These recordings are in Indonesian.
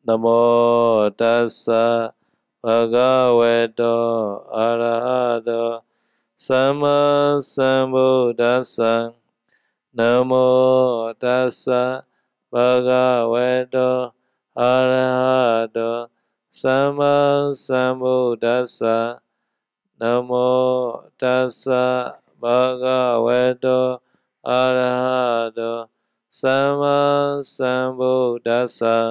Namo tassa bhagavato arahato sama sambuddhassa. Namo tassa bhagavato arahato sama sambuddhassa. Namo tassa bhagavato arahato sama sambuddhassa.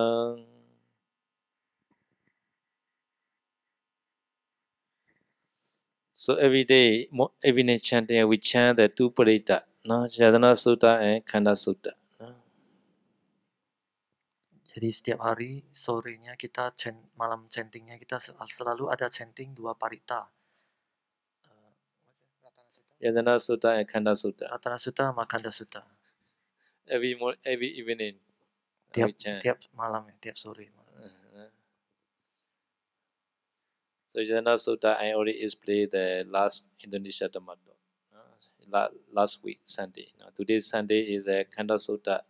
So every day, every night chanting, we chant the two parita, no, Jadana Sutta and Khanda Sutta. No? Jadi setiap hari sorenya kita malam chantingnya kita selalu ada chanting 2 parita. Jadana Sutta and Khanda Sutta. Ratana Sutta sama Khanda Sutta. Every evening. Tiap malam ya, tiap sore. So Jadana Sutta, I already explained the last Indonesia Dhamma talk. Last week Sunday. Now, today's Sunday is a Khanda Sutta.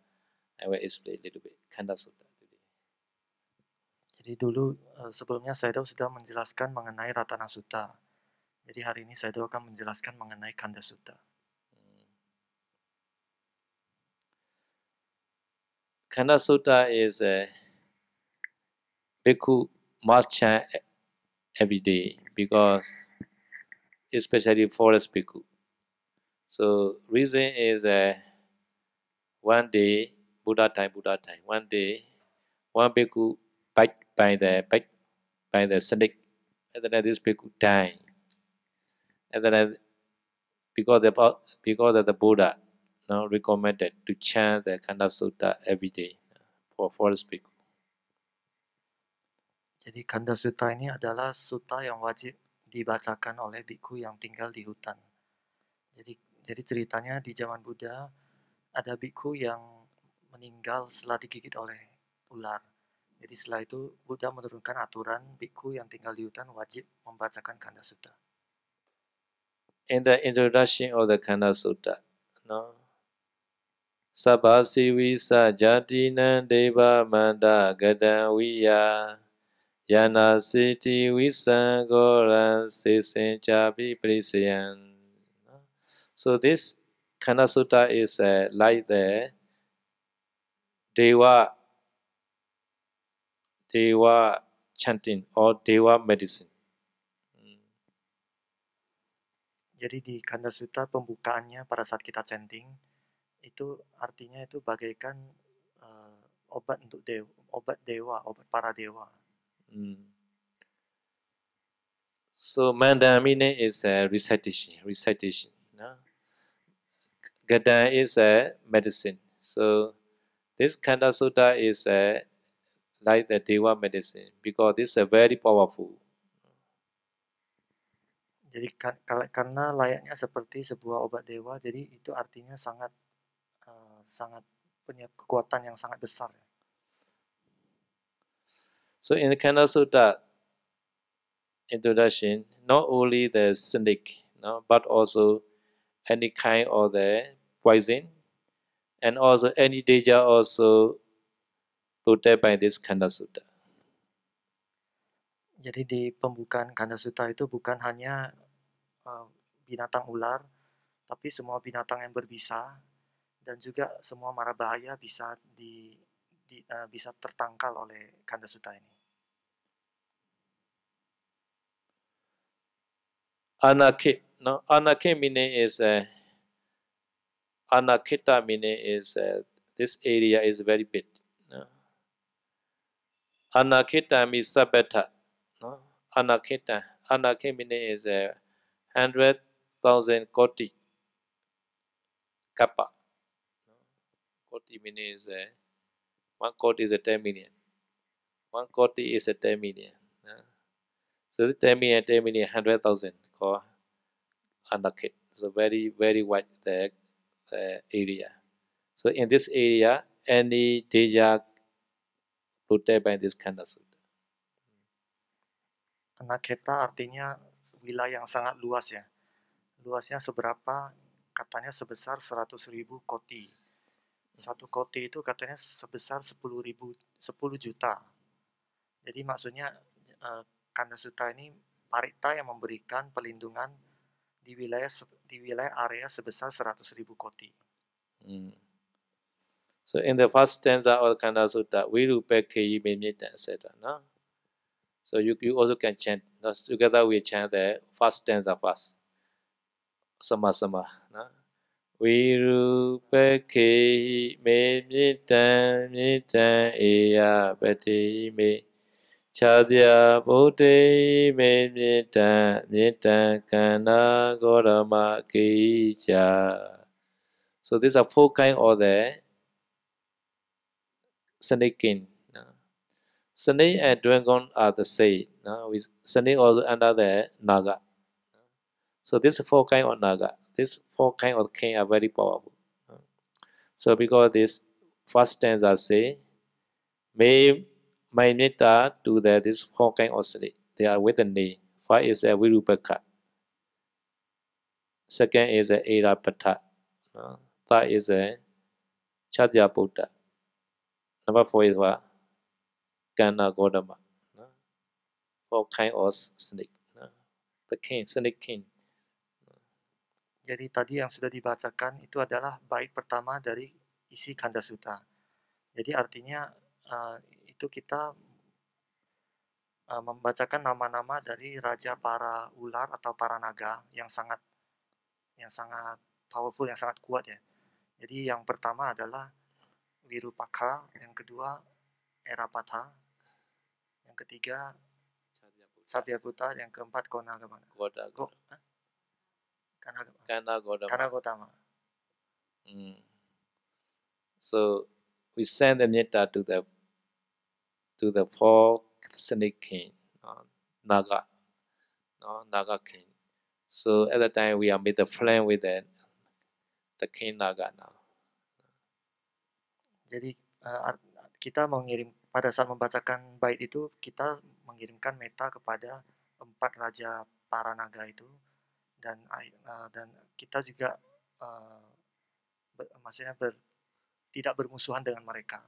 I will explain a little bit Khanda Sutta today. Jadi dulu sebelumnya Sayadaw sudah menjelaskan mengenai Ratana Sutta. Jadi hari ini Sayadaw akan menjelaskan mengenai Khanda Sutta. Khanda Sutta is a bhikkhu must chant every day because especially forest bhikkhu. So reason is one day Buddha time. One day, one bhikkhu bite by the snake, and then this bhikkhu died. And then because of the Buddha now recommended to chant the Khanda Sutta every day for forest bhikkhu. Jadi Khanda Sutta ini adalah sutta yang wajib dibacakan oleh bhikkhu yang tinggal di hutan. Jadi ceritanya di zaman Buddha ada bhikkhu yang meninggal setelah digigit oleh ular. Jadi setelah itu Buddha menurunkan aturan bhikkhu yang tinggal di hutan wajib membacakan Khanda Sutta. In the introduction of the Khanda Sutta, no, Sabasi sa jatinan deva manda gadan viya yana siti visan goran sesin jabi prisayan. So this Khanda Sutta is like the Deva chanting or Deva medicine. Jadi di Khanda Sutta pembukaannya pada saat kita chanting itu artinya itu bagaikan obat untuk obat para dewa. So manda meaning is recitation. No? Gada is medicine. So this Khanda Sutta is like the Deva medicine because this is very powerful. Jadi karena layaknya seperti sebuah obat dewa, jadi itu artinya sangat punya kekuatan yang sangat besar. So in the Khanda Sutta introduction, not only the snake, no, but also any kind of the poison, and also any danger also protected by this Khanda Sutta. Jadi di pembukaan Khanda Sutta itu bukan hanya binatang ular, tapi semua binatang yang berbisa dan juga semua mara bahaya bisa bisa tertangkal oleh Khanda Sutta ini. Anakit, no, anakit meaning is anakita meaning is this area is very big. No? Anakita means sabata. No? Anakita meaning is 100,000 koti kappa. Koti meaning is 1 koti is 10 million. 1 koti is 10 million. So 10 million, 100,000 called anakit. So very, very wide the area. So in this area, any danger protected by this Khanda Sutta. Anaketa artinya wilayah yang sangat luas ya. Luasnya seberapa? Katanya sebesar 100.000 koti. 1 koti itu katanya sebesar 10 juta. Jadi maksudnya Kanda Sutta ini Parita yang memberikan perlindungan di wilayah area sebesar 100.000 koti. So in the first stanza of Kanda Sutta, Virupekkeyi Memita, etc. No? So you also can chant. Together we chant the first stanza first. Sama sama. No? Virupekkeyi Memita Mita Eya Pati Me Chadya Bodhi Memita Mita Kana Gorama Kija. So these are 4 kinds of the snake king. Snake and dragon are the same. Snake also under the naga. So these 4 kinds of naga, these 4 kinds of king are very powerful. So because this first stanza say, may my nita do that these 4 kinds of snake. They are with the name. First is a virupaka. Second is a Irapata. Third is a Chadya Buddha. Number 4 is what? Kana Godama. 4 kinds of snake. The king, snake king. Jadi tadi yang sudah dibacakan itu adalah bait pertama dari isi Kanda Sutta. Jadi artinya itu kita membacakan nama-nama dari raja para ular atau para naga yang sangat powerful, yang sangat kuat ya. Jadi yang pertama adalah Virupaka, yang kedua Erapata, yang ketiga Satyabhuta, yang keempat Konagama. Kana Gotama. So we send the metta to the 4 snake king, Naga, Naga king. So at the time we are made the flame with the king Naga now. Jadi kita pada saat membacakan bait itu kita mengirimkan metta kepada 4 raja para naga itu dan kita juga maksudnya tidak bermusuhan dengan mereka.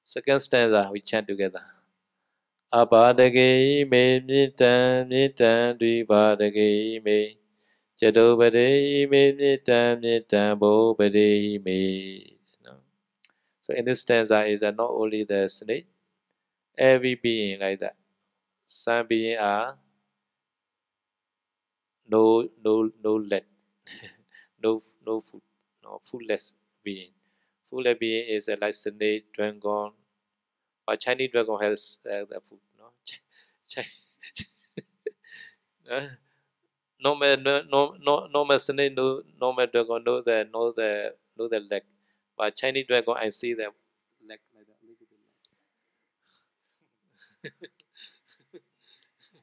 Second stanza we chant together. Abadage me mitan mitan dvibadage me jadobade me mitan mitan bobade me. So in this stanza is not only the snake, every being like that. Some beings are no leg, no food, foodless being. Foodless being is like snake, dragon. But Chinese dragon has the food. Normal snake, normal dragon, no the leg. But Chinese dragon, I see the leg like that.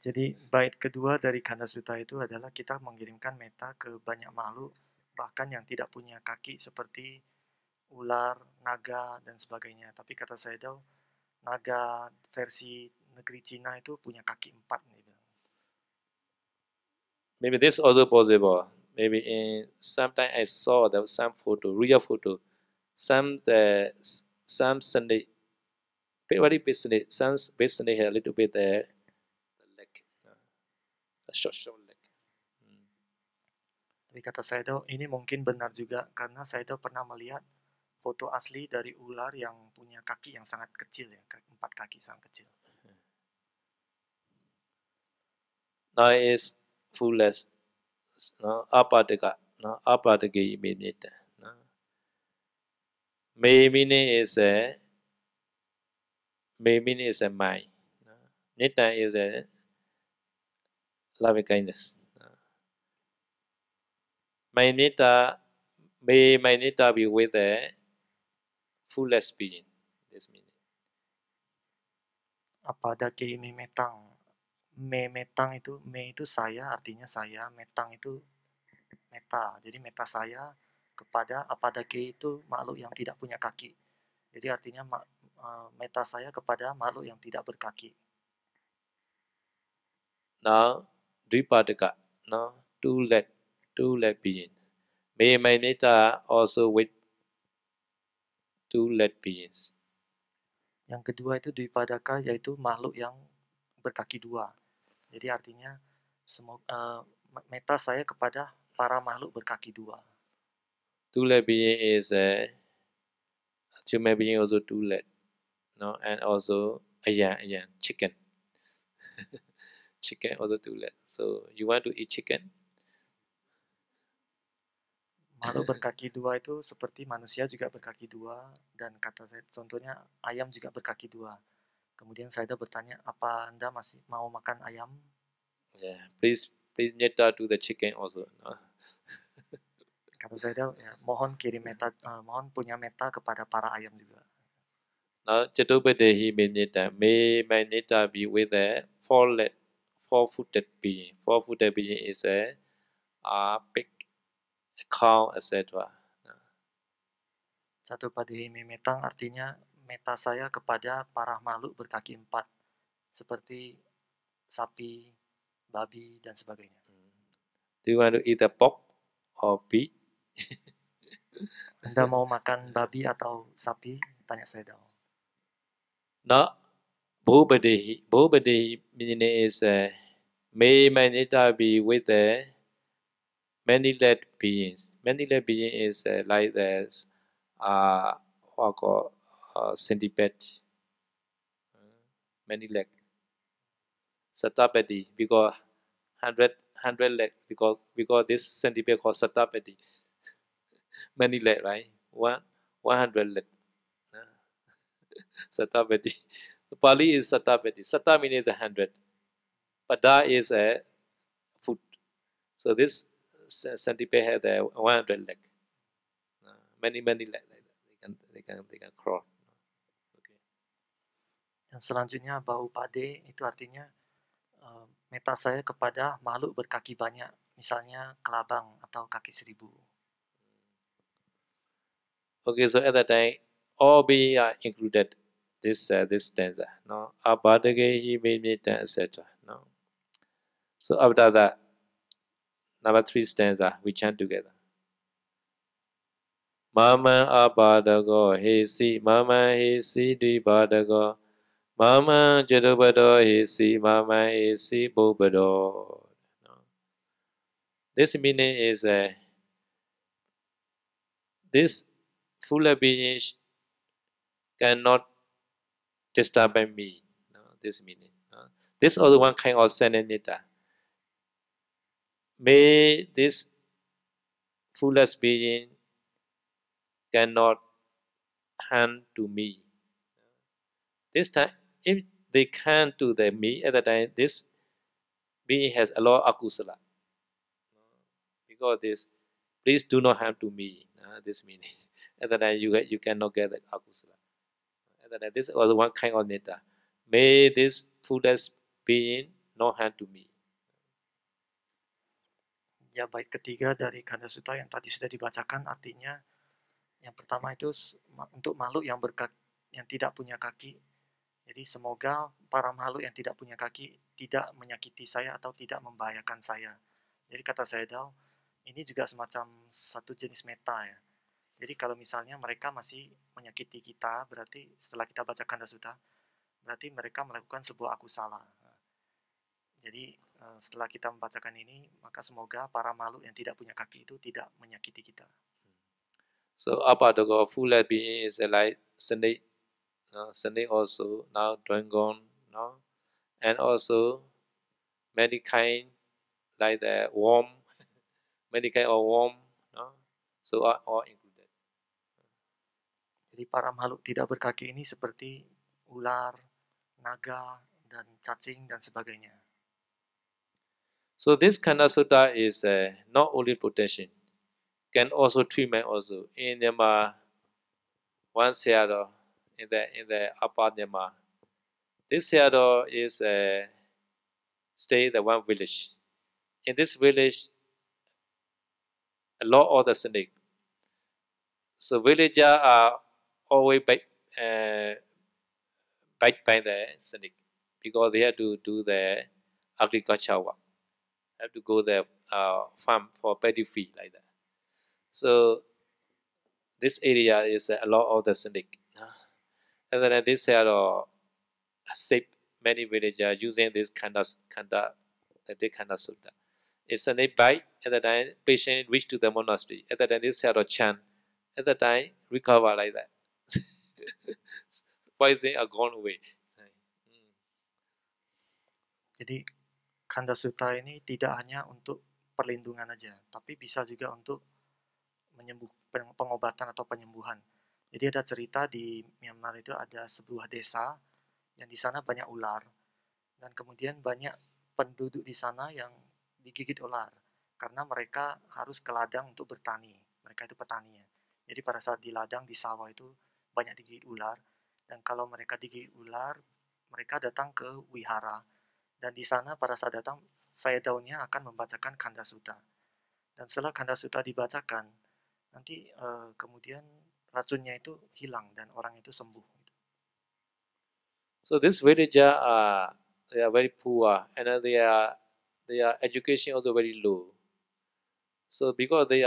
Jadi bait kedua dari Kanda Sutta itu adalah kita mengirimkan metta ke banyak makhluk bahkan yang tidak punya kaki seperti ular, naga dan sebagainya. Tapi kata Sayadaw, naga versi negeri Cina itu punya kaki 4 nih. Maybe this also possible. Maybe in sometime I saw there was some photo, real photo. Some snake, very big snake. Some big snake had a little bit the leg, a short leg. Tapi kata Sayadaw, ini mungkin benar juga karena Sayadaw pernah melihat foto asli dari ular yang punya kaki yang sangat kecil ya, 4 kaki sangat kecil. Now is fullest, apadika, apadiki minita. May meaning is a mind. Nita is a loving kindness. May my nita be with a fullest being. This meaning. Apadaki me metang. Me metang itu, me itu saya, artinya saya, metang itu meta. Jadi meta saya kepada apadaki itu makhluk yang tidak punya kaki. Jadi artinya meta saya kepada makhluk yang tidak berkaki. Now, Dripadaka, now two leg beings. May my nita also with 2 leg beings. Yang kedua itu Dwipadaka, yaitu makhluk yang berkaki dua. Jadi artinya meta saya kepada para makhluk berkaki dua. Two-leg being is a human being also two-leg, no, and also ayan, chicken. Chicken also two-leg. So you want to eat chicken? Makhluk berkaki dua itu seperti manusia juga berkaki dua, dan kata saya contohnya ayam juga berkaki dua. Kemudian saya bertanya, apa Anda masih mau makan ayam? Yeah, please metta to the chicken also. No? Kata saya, ya, mohon kirim meta, mohon punya meta kepada para ayam juga. Now, Chatupadehi Metta, may my metta be with a four-footed being. Four-footed being is a pig, a cow, etc. Chatupadehi Memetang artinya meta saya kepada para makhluk berkaki empat, seperti sapi, babi, dan sebagainya. Do you want to eat a pork or pig? Anda mau makan babi atau sapi? Tanya saya dong. No, Bhupadehi meaning is may my metta be with many-legged beings. Many-legged being is like this, what called centipede, many-leg. Satapadi, because 100 leg, because this centipede called Satapadi. Many leg, right? 100 leg. Satapadi. Pali is Satapadi. Sata means 100. Pada is a foot. So this centipede has 100 leg. Many leg like that. They can crawl. Okay. Yang selanjutnya Bahupade itu artinya meta saya kepada makhluk berkaki banyak, misalnya kelabang atau kaki seribu. Okay, so at that time, all beings are included this stanza. No, Abhadagehi Mimita, etc. No. So after that, number 3 stanza, we chant together. Mama abadago hesi, mama hesi dibadago, mama jadabado hesi, mama hesi bobado. This meaning is this full being cannot disturb me. No, this meaning. This is also one kind of sananita. May this fullest being cannot harm to me. This time, if they can do the me at the time, this being has a lot of akusala. Because this, please do not harm to me. This meaning. At the time, you cannot get the akusala. At the time, this is also one kind of netta. May this fullest being not harm to me. Ya, bait ketiga dari Kanda Sutta yang tadi sudah dibacakan artinya yang pertama itu untuk makhluk yang tidak punya kaki. Jadi semoga para makhluk yang tidak punya kaki tidak menyakiti saya atau tidak membahayakan saya. Jadi kata saya Dao, ini juga semacam satu jenis meta ya. Jadi kalau misalnya mereka masih menyakiti kita, berarti setelah kita baca Kanda Sutta, berarti mereka melakukan sebuah akusala. Jadi setelah kita membacakan ini, maka semoga para makhluk yang tidak punya kaki itu tidak menyakiti kita. So Abhadago full being is like snake, snake also now dragon, no, and also many kind like the worm, many kind of worm, no, so are all included. Jadi para makhluk tidak berkaki ini seperti ular, naga, dan cacing dan sebagainya. So this Kanda Sutta is not only protection, can also treatment also. In Myanmar, one Sayadaw in the upper Myanmar, this Sayadaw is stay in the one village. In this village, a lot of the snake. So villagers are always bite by the snake because they have to do the agriculture work. Have to go there farm for paddy field like that. So this area is a lot of the snake. And then this saved many villagers using this kanda sutta. It's an bite. At the time, patient reached to the monastery. At the time, this chant. At the time, recover like that. Poison are gone away. Jadi Kanda Sutta ini tidak hanya untuk perlindungan aja, tapi bisa juga untuk pengobatan atau penyembuhan. Jadi ada cerita di Myanmar itu ada sebuah desa yang di sana banyak ular dan kemudian banyak penduduk di sana yang digigit ular karena mereka harus ke ladang untuk bertani. Mereka itu petani ya. Jadi pada saat di ladang di sawah itu banyak digigit ular dan kalau mereka digigit ular mereka datang ke wihara dan di sana pada saat datang saya daunnya akan membacakan Kanda Sutta dan setelah Kanda Sutta dibacakan nanti kemudian racunnya itu hilang dan orang itu sembuh. So this villager they are very poor and their education also very low. So because they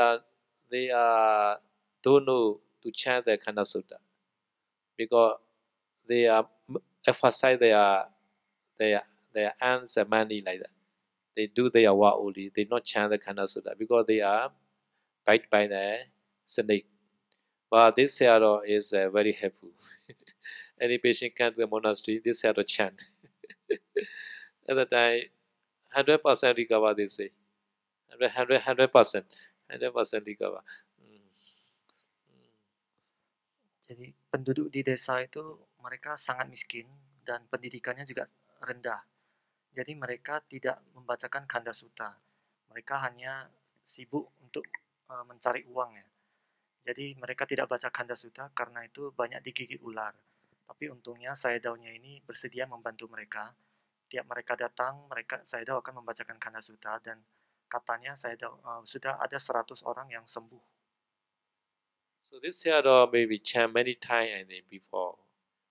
don't know to chant the Kanda Sutta, because they are emphasize their ants and money like that. They do their work only. They not chant the Kanda Sutta because they are bite by the snake. But this sayadaw is very helpful. Any patient come to the monastery, this sayadaw chant. At the time, 100% recover, they say. 100% recover. Jadi penduduk di desa itu mereka sangat miskin dan pendidikannya juga rendah. Jadi mereka tidak membacakan Kanda Sutta. Mereka hanya sibuk untuk mencari uang ya. Jadi mereka tidak baca Kanda Sutta karena itu banyak digigit ular. Tapi untungnya Sayadaw-nya ini bersedia membantu mereka. Tiap mereka datang, Sayadaw akan membacakan Kanda Sutta dan katanya Sayadaw sudah ada 100 orang yang sembuh. So this sayadaw may be chant many times I think before,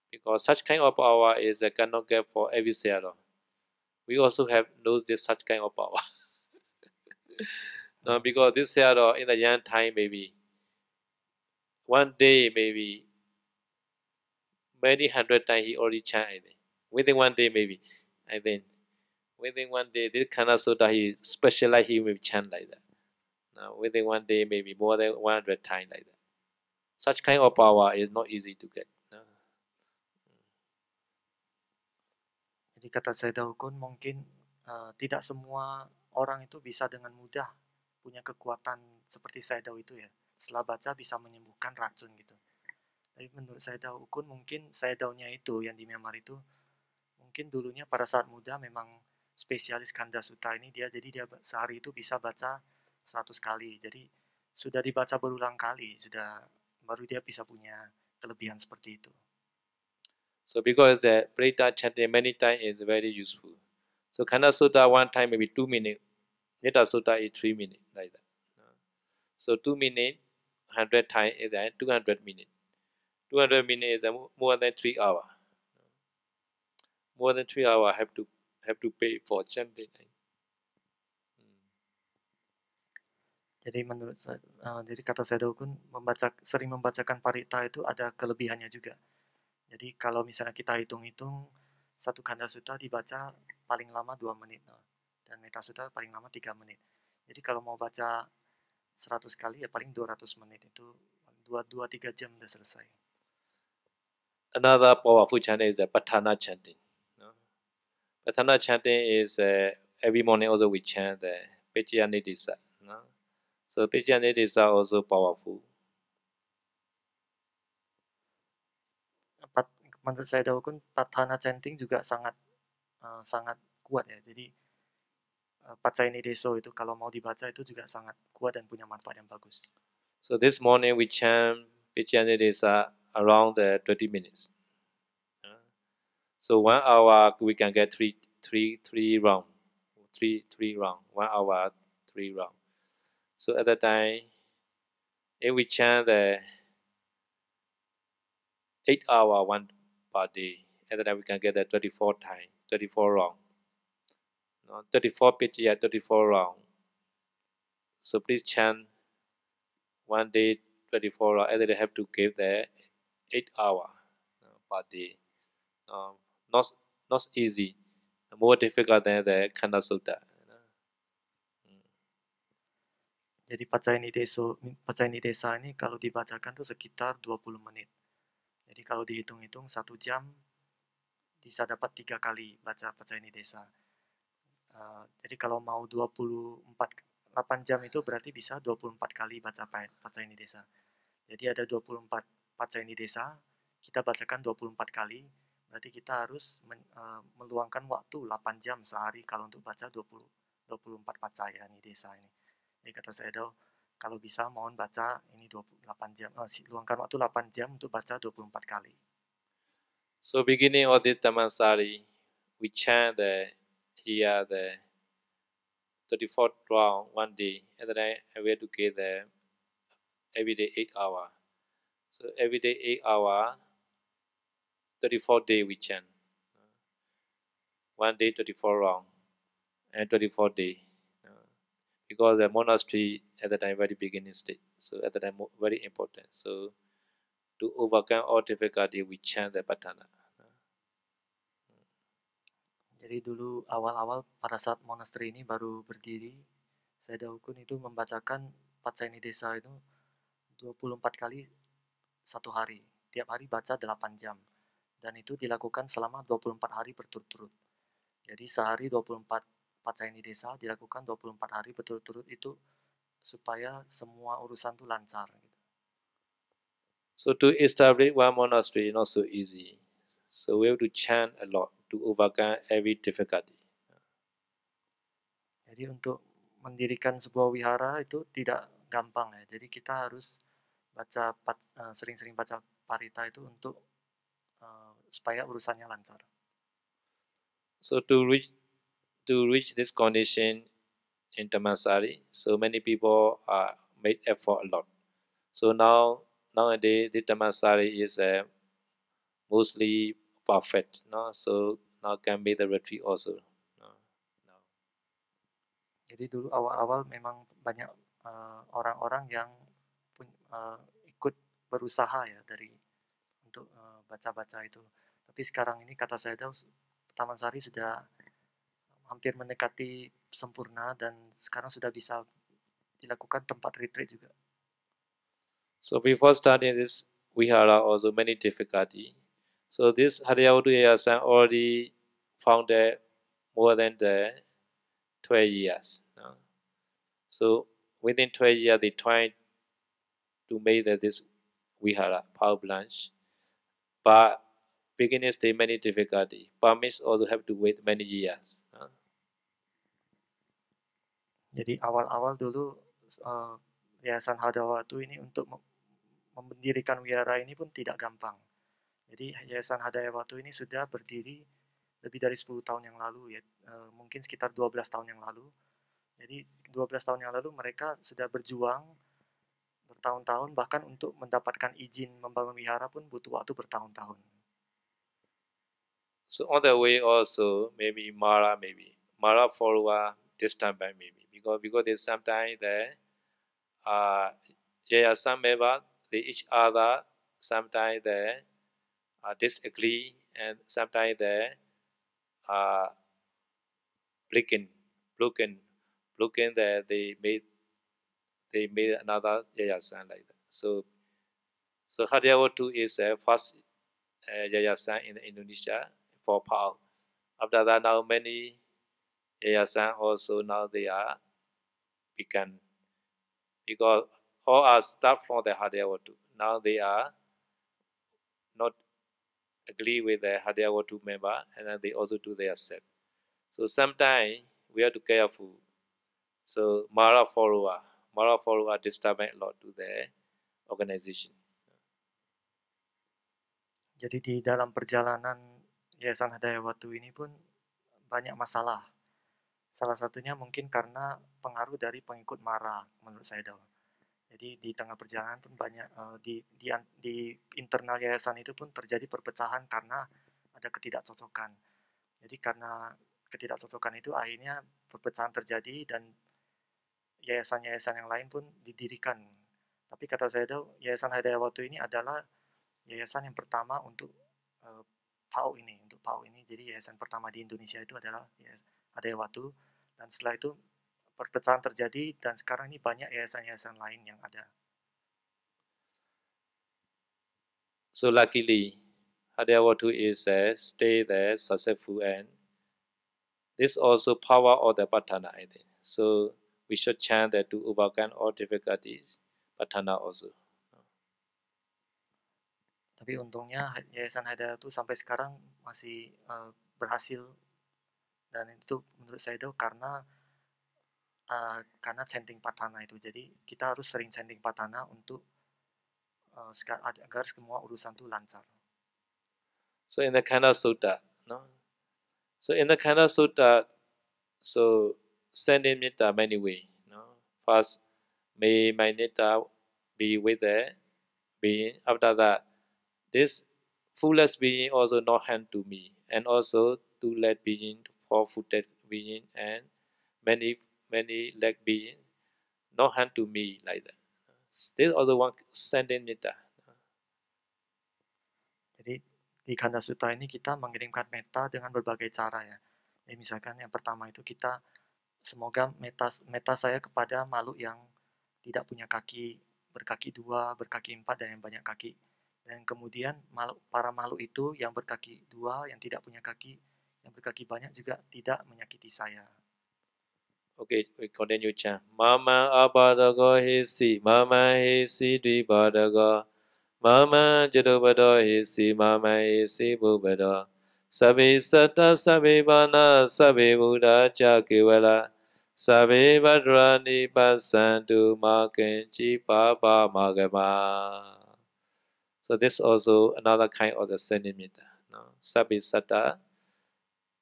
because such kind of power is cannot get for every sayadaw. We also have knows this such kind of power. No, because this sayadaw in the young time maybe one day maybe many hundred times he already chant I think. Within one day maybe I think. Within one day this Kanda Sutta he specialize he will chant like that. Now within one day maybe more than 100 times like that. Such kind of power is not easy to get. No? Jadi kata Sayadaw Kun mungkin tidak semua orang itu bisa dengan mudah punya kekuatan seperti Sayadaw itu ya. Setelah baca bisa menyembuhkan racun gitu. Tapi menurut Sayadaw Kun mungkin Sayadaw-nya itu yang di Myanmar itu mungkin dulunya pada saat muda memang spesialis Kanda Sutta ini jadi dia sehari itu bisa baca 100 kali. Jadi sudah dibaca berulang kali, baru dia bisa punya kelebihan seperti itu. So because the Prita chanting many times is very useful. So Kanda Sutta one time maybe 2 minutes. Metta Sutta is 3 minutes like that. So 2 minutes, 100 times is that 200 minutes. 200 minutes is more than 3 hours. More than 3 hours have to pay for chanting. Jadi menurut jadi kata Sayadaw Kun sering membacakan parita itu ada kelebihannya juga. Jadi kalau misalnya kita hitung-hitung satu Kanda Sutta dibaca paling lama 2 menit dan Metta Sutta paling lama 3 menit. Jadi kalau mau baca 100 kali ya paling 200 menit itu 2-3 jam udah selesai. Another powerful chanting is the Patthana chanting. Patthana chanting is every morning also we chant the Peccayanidisa. So Peccayanidisa also powerful. Menurut Sayadaw Kun Patthana chanting juga sangat kuat ya. Jadi Paccayanideso itu kalau mau dibaca itu juga sangat kuat dan punya manfaat yang bagus. So this morning we chant Peccayanidisa around 20 minutes. So 1 hour we can get three round. Three round. 1 hour 3 round. So at that time, if we chant the 8 hour one per day, at that time we can get the 24 time, 24 round. 34 Pecciya, 34 round. So please chant one day 24 round, and then have to give the 8 hour per day. Not not easy. More difficult than the Khanda Sutta. Jadi Pacayani Desa ini kalau dibacakan tuh sekitar 20 menit. Jadi kalau dihitung-hitung 1 jam bisa dapat 3 kali baca Pacayani Desa. Jadi kalau mau 8 jam itu berarti bisa 24 kali baca Pacayani Desa. Jadi ada 24 Pacayani Desa, kita bacakan 24 kali, berarti kita harus meluangkan waktu 8 jam sehari kalau untuk baca 24 Pacayani Desa ini. Jadi kata saya kalau bisa mohon baca ini 28 jam, luangkan waktu 8 jam untuk baca 24 kali. So beginning of this Dhammasari, we chant here the 34th round one day, and then we have to get every day 8 hours. So every day 8 hours, 34 days we chant. One day 24 round, and 24 days. Because the monastery at the time very beginning stage, so at the time very important. So to overcome all difficulty, we chant the Patana. Jadi dulu awal-awal pada saat monastery ini baru berdiri, saya Daukun itu membacakan Pacayani Desa itu 24 kali satu hari. Tiap hari baca 8 jam. Dan itu dilakukan selama 24 hari berturut-turut. Jadi sehari 24 Pacayani Desa dilakukan 24 hari berturut-turut itu supaya semua urusan itu lancar. So to establish one monastery is not so easy. So we have to chant a lot to overcome every difficulty. Jadi untuk mendirikan sebuah wihara itu tidak gampang ya. Jadi kita harus sering-sering baca parita itu untuk supaya urusannya lancar. So to reach this condition in Dhammasari, so many people made effort a lot. So nowadays this Dhammasari is mostly perfect. No? So now can be the retreat also. No? Jadi dulu awal-awal memang banyak orang-orang yang ikut berusaha ya untuk baca-baca itu. Tapi sekarang ini kata saya Taman Sari sudah hampir mendekati sempurna dan sekarang sudah bisa dilakukan tempat retreat juga. So before starting this vihara also many difficulty. So this Haryawadu Yayasan already founded more than 12 years. No? So within 12 years they tried to make this vihara, power blanche. But beginners they many difficulty. Permits also have to wait many years. No? Jadi awal-awal dulu Yayasan Hadawatu ini untuk mendirikan wihara ini pun tidak gampang. Jadi Yayasan Hadawatu ini sudah berdiri lebih dari 10 tahun yang lalu ya, mungkin sekitar 12 tahun yang lalu. Jadi 12 tahun yang lalu mereka sudah berjuang bertahun-tahun, bahkan untuk mendapatkan izin membangun wihara pun butuh waktu bertahun-tahun. So on the way also maybe Mara follower this time by maybe because there's sometimes there some member they each other sometimes they disagree and sometimes they broken that they made another yayasan like that. So Haryawatu is the first yayasan in Indonesia for power. After that, now many yayasan also now they are begun because all are start from the Haryawatu. Now they are not agree with the Haryawatu member and then they also do their self. So sometimes we have to careful. So Mara follower disturb a lot to the organization. Jadi di dalam perjalanan Yayasan Hadayawatu ini pun banyak masalah. Salah satunya mungkin karena pengaruh dari pengikut Mara menurut saya Jadi di tengah perjalanan pun banyak di internal yayasan itu pun terjadi perpecahan karena ada ketidakcocokan. Jadi karena ketidakcocokan itu akhirnya perpecahan terjadi dan yayasan-yayasan yang lain pun didirikan. Tapi kata saya Yayasan Hadayawatu ini adalah yayasan yang pertama untuk PAU ini. Untuk PAU ini, jadi yayasan pertama di Indonesia itu adalah Hadayawatu, dan setelah itu perpecahan terjadi, dan sekarang ini banyak yayasan-yayasan lain yang ada. So luckily, Hadayawatu is stay there successful, and this also power of the Patana, I think. So we should chant that to overcome all difficulties, Patana also. Tapi untungnya Yayasan Hadayawatu sampai sekarang masih berhasil, dan itu menurut saya itu karena chanting Patana itu. Jadi kita harus sering chanting Patana untuk agar semua urusan itu lancar. So in the Khanda Sutta, no? So in the Khanda Sutta, so sending metta many way. No? First, may my netta be with the being. After that, this fullest being also not hand to me, and also two-leg being, four-footed being, and many leg being, not hand to me like that. Still other one sending metta. Jadi di Khanda Sutta ini kita mengirimkan metta dengan berbagai cara ya. Jadi misalkan yang pertama itu kita semoga metta saya kepada makhluk yang tidak punya kaki, berkaki 2, berkaki 4, dan yang banyak kaki. Dan kemudian para makhluk itu yang berkaki 2, yang tidak punya kaki, yang berkaki banyak juga tidak menyakiti saya. Okay, we continue chant. Mama abadago hisi, mama hisi dibadago, mama jadobado hisi, mama hisi bubado. Sabi sata, sabi bana, sabi buddha chakiwala, sabi badrani pasantu makenchi papa magama. So this also another kind of the sentiment. No? Sabi sata,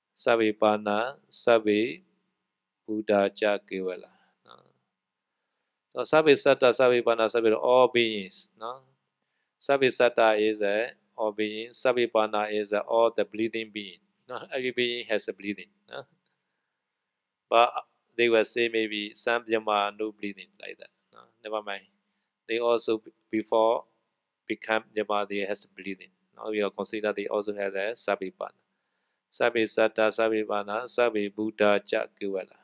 sabi bana, sabi Buddha Kevala. No? So Sabhisata, Sabhipana, Sabhipana, all beings. No? Sabhisata is all beings. Sabhipana is all the breathing being. No? Every being has a breathing. No? But they will say maybe some Yama no breathing like that. No? Never mind. They also before become Yama, they has breathing. Now we are consider they also have a Sabhipana. Sabhisata, Sabhipana, Sabhi Buddha Kevala.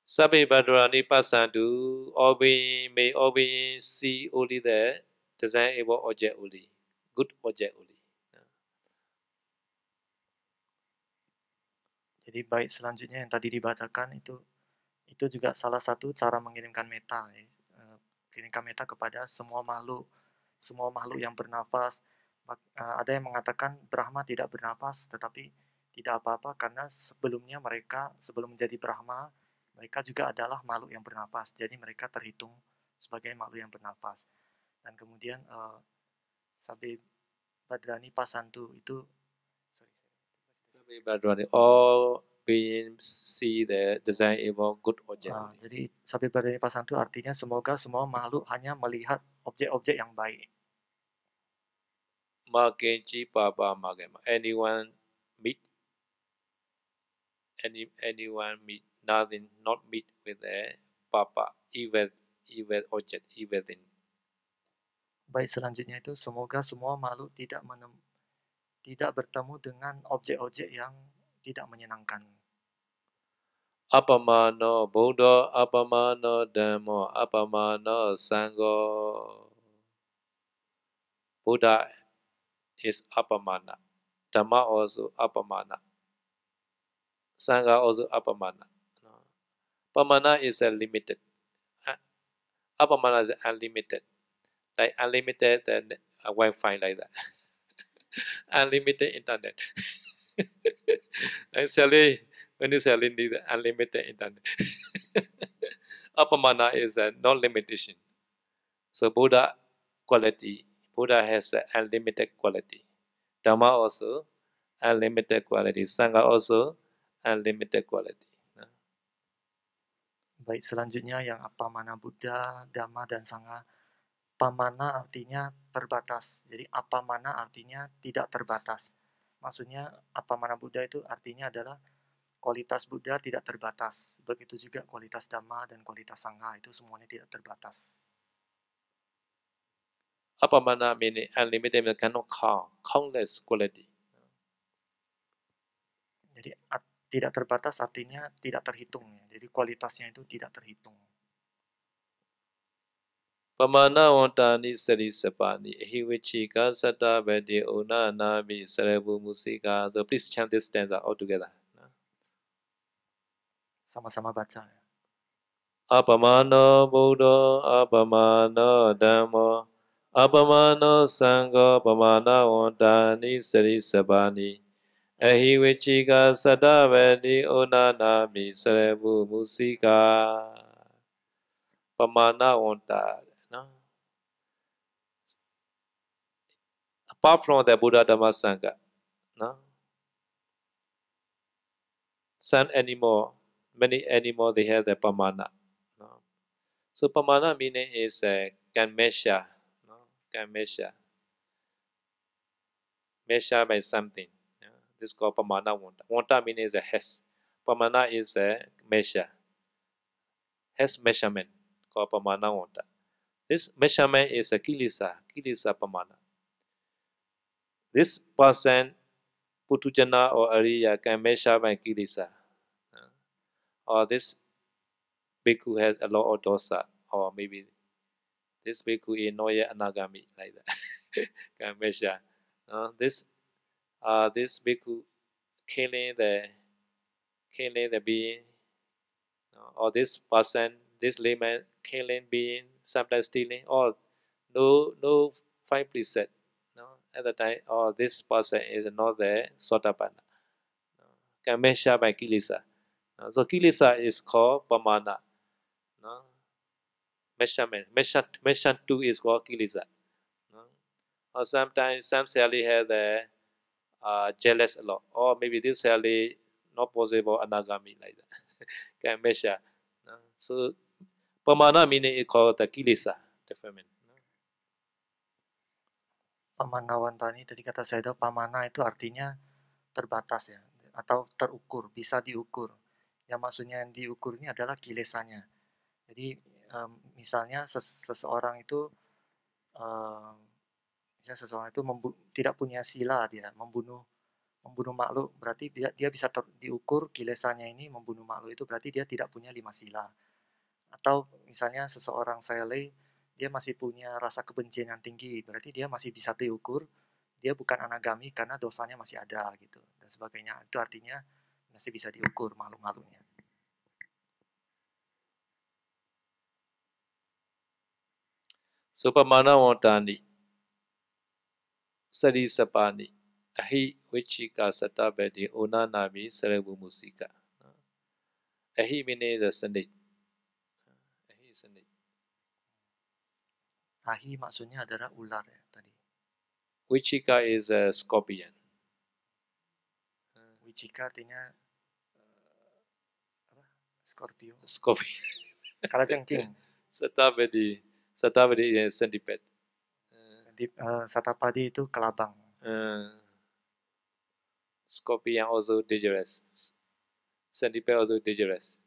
Sabi Badrani Pasandu, all being may all being see only the desirable object only, good object only. Jadi bait selanjutnya yang tadi dibacakan itu juga salah satu cara mengirimkan metta. Kirimkan metta kepada semua makhluk yang bernafas. Ada yang mengatakan Brahma tidak bernafas, tetapi tidak apa-apa karena sebelumnya sebelum menjadi Brahma, mereka juga adalah makhluk yang bernafas. Jadi mereka terhitung sebagai makhluk yang bernafas. Dan kemudian Sabi Badrani Pasantu itu Sabi Badrani, all beings see the desirable good object. Jadi Sabi Badrani Pasantu artinya semoga semua makhluk hanya melihat objek-objek yang baik. Makenji Papa Magema. Anyone meet nothing, not meet with the Papa, evil object, evil thing. Baik selanjutnya itu semoga semua makhluk tidak bertemu dengan objek-objek yang tidak menyenangkan. Apamano Buddha, apamano Dhammo, apamano Sangho. Buddha is apamana. Dhamma also apamana. Sangha also apamana. Pamana is limited. Apamana is unlimited. Like unlimited Wi-Fi like that. Unlimited internet. Actually, when you say unlimited internet. Apamana is no limitation. So Buddha quality. Buddha has unlimited quality. Dhamma also unlimited quality. Sangha also unlimited quality. Baik selanjutnya yang apamana Buddha, Dhamma, dan Sangha. Pamana artinya terbatas. Jadi apamana artinya tidak terbatas. Maksudnya apamana Buddha itu artinya adalah kualitas Buddha tidak terbatas. Begitu juga kualitas Dhamma dan kualitas Sangha itu semuanya tidak terbatas. Apamana meaning unlimited means cannot count, countless quality. Jadi tidak terbatas artinya tidak terhitung. Jadi kualitasnya itu tidak terhitung. Pamana wantani sari sapani hivichika sata bedi ona nabi sarabu musika. So please chant this stanza all together. Sama-sama baca. Apamano Buddha, apamano Dhammo, apamano Sangha, apamana wantani sari sapani. Ahivichika sata bedi ona nabi sarabu musika. Pamana wanta. Apart from the Buddha Dhamma Sangha, no? Some animal, many animal, they have the pamana. No? So pamana meaning is can measure, no? Can measure by something. No? This is called pamana wanta. Wanta meaning is a has. Pamana is a measure. Has measurement called pamana wanta. This measurement is a kilesa pamana. This person, Putujana or Ariya, can measure by kilesa. Or this bhikkhu has a lot of dosa, or maybe this bhikkhu is not yet anagami, like that. Can measure. This bhikkhu killing the being, or this person, this layman killing being, sometimes stealing, or no 5%. At the time, or this person is not the sotapanna. Can measure by kilesa. So kilesa is called pamana. Measurement. Measure 2 is called kilesa. Or sometimes some Sally have the jealous a lot. Or maybe this Sally not possible anagami like that. Can measure. So pamana meaning is called the kilesa. Deferment. Pamana wantani tadi kata saya itu pamana itu artinya terbatas ya atau terukur, bisa diukur. Yang maksudnya yang diukur ini adalah kilesanya. Jadi misalnya seseorang itu tidak punya sila, dia membunuh makhluk, berarti dia bisa diukur kilesanya ini. Membunuh makhluk itu berarti dia tidak punya 5 sila. Atau misalnya seseorang sele, dia masih punya rasa kebencian yang tinggi, berarti dia masih bisa diukur, dia bukan anagami karena dosanya masih ada gitu dan sebagainya. Itu artinya masih bisa diukur makhluk-makhluknya. So pamana wantani sari sapani ahi vichika sata bedi ona nami sarabu musika. Ahi means a snake. Ahi is snake. Ahi maksudnya adalah ular ya tadi. Vichika is a scorpion. Vichika artinya Scorpio. Scorpion. Kalajengking. Satapadi is centipede. Satapadi itu kelabang. Scorpion also dangerous. Centipede also dangerous.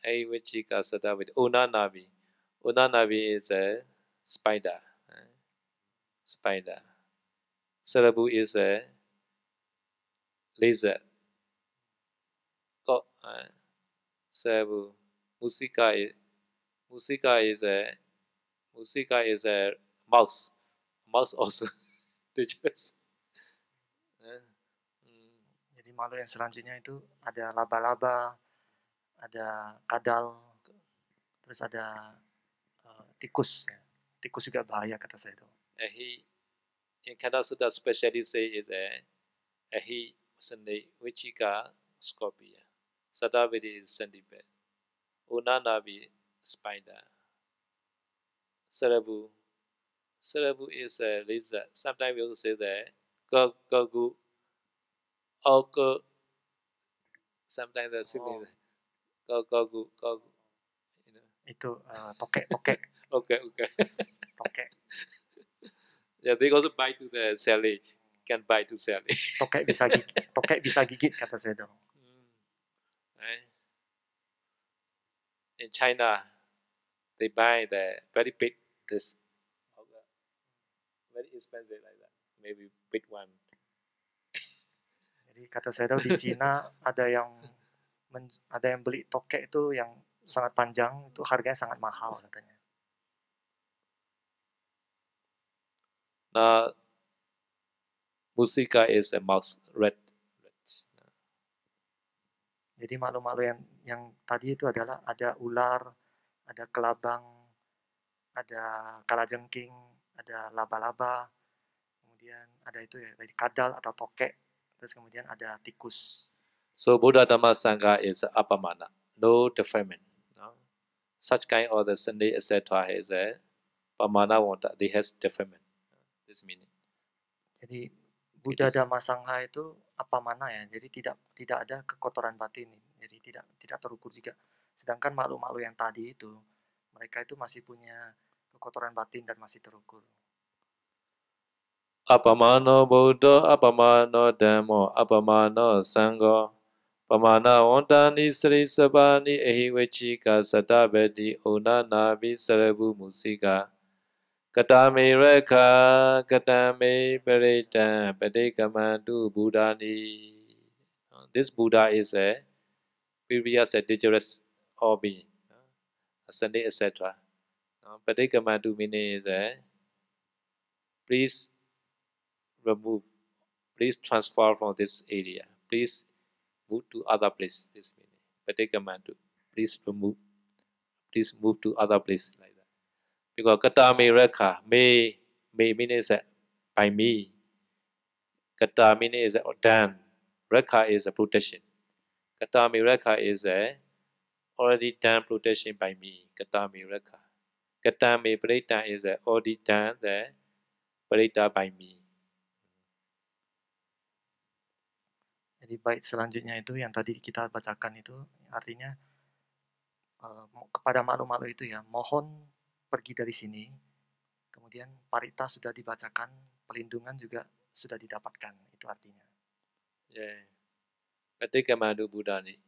Vichika satapadi. Onanabi. Onanabi is a spider. Spider. Sarabu is a lizard. Sarabu. Musika is a mouse. Mouse also dangerous. Jadi makhluk yang selanjutnya itu ada laba-laba, ada kadal, terus ada tikus. Tikus juga bahaya kata saya itu. In Kanda Sutta specially say is he Sande Vichika scorpion. Satavidi is centipede. Unanabi spider. Sarabu is a lizard. Sometimes we also say that Gogu Oko. Sometimes the sibling Gogu. You know. Itu tokek. Okay. Tokek. Yeah, they also bite to the Sally. Can bite to Sally. Tokek bisa gigit kata saya dong. In China, they buy the very big this very expensive like that. Maybe big one. Jadi kata saya tahu di Cina ada yang beli tokek itu yang sangat panjang, itu harganya sangat mahal katanya. Now, musika is a mouse red. Jadi makhluk-makhluk yang tadi itu adalah ada ular, ada kelabang, ada kalajengking, ada laba-laba, kemudian ada itu ya tadi kadal atau tokek, terus kemudian ada tikus. So Buddha Dhamma Sangha is apamana, no defilement. No? Such kind of the Sunday etc. is a pamana wanta, they has defilement. This meaning. Jadi Buddha Dhamma Sangha itu apa mana ya? Jadi tidak ada kekotoran batin, jadi tidak terukur juga. Sedangkan makhluk-makhluk yang tadi itu mereka itu masih punya kekotoran batin dan masih terukur. Apamano Buddha, apamano Dhammo, apamano Sangha, pamana wantani sri sabani ehiwechika satabedi unanabi sarabu musika. Katame rekha, katame parita, padekamantu Buddhani. This Buddha is a previous dangerous being, a Sunday, etc. Padekamantu meaning is a please remove, please transfer from this area, please move to other place. This meaning. Padekamantu, please remove, please move to other place like that. Because kata me rekha, me meaning is by me. Kata meaning is done. Rekha is a protection. Kata me rekha is already done protection by me. Kata me rekha. Kata me parita is already done the parita by me. Jadi bait selanjutnya itu yang tadi kita bacakan itu artinya kepada makhluk-makhluk itu ya, mohon pergi dari sini. Kemudian parita sudah dibacakan, pelindungan juga sudah didapatkan, itu artinya. Yeah. Padekamantu Buddhani,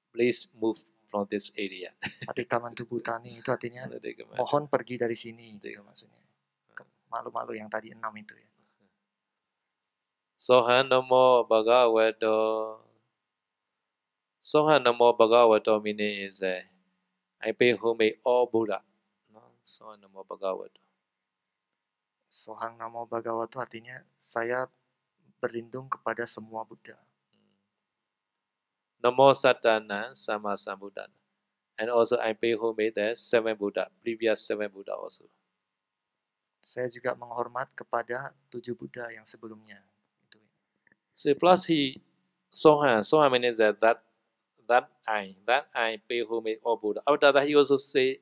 please move from this area. Padekamantu Buddhani itu artinya mohon pergi dari sini, itu maksudnya. Makhluk-makhluk yang tadi 6 itu ya. Sohan namo bhagavato. Sohan namo bhagavato meaning is I pay homage all Buddha. No? Sohan namo bhagavato. Sohang Namo Bhagavato artinya saya berlindung kepada semua Buddha. Namo Satana Sama Sambuddhana. And also I pay homage the 7 Buddha, previous 7 Buddha also. Saya juga menghormat kepada 7 Buddha yang sebelumnya. So plus he Sohan means that I pay homage all Buddha. After that he also say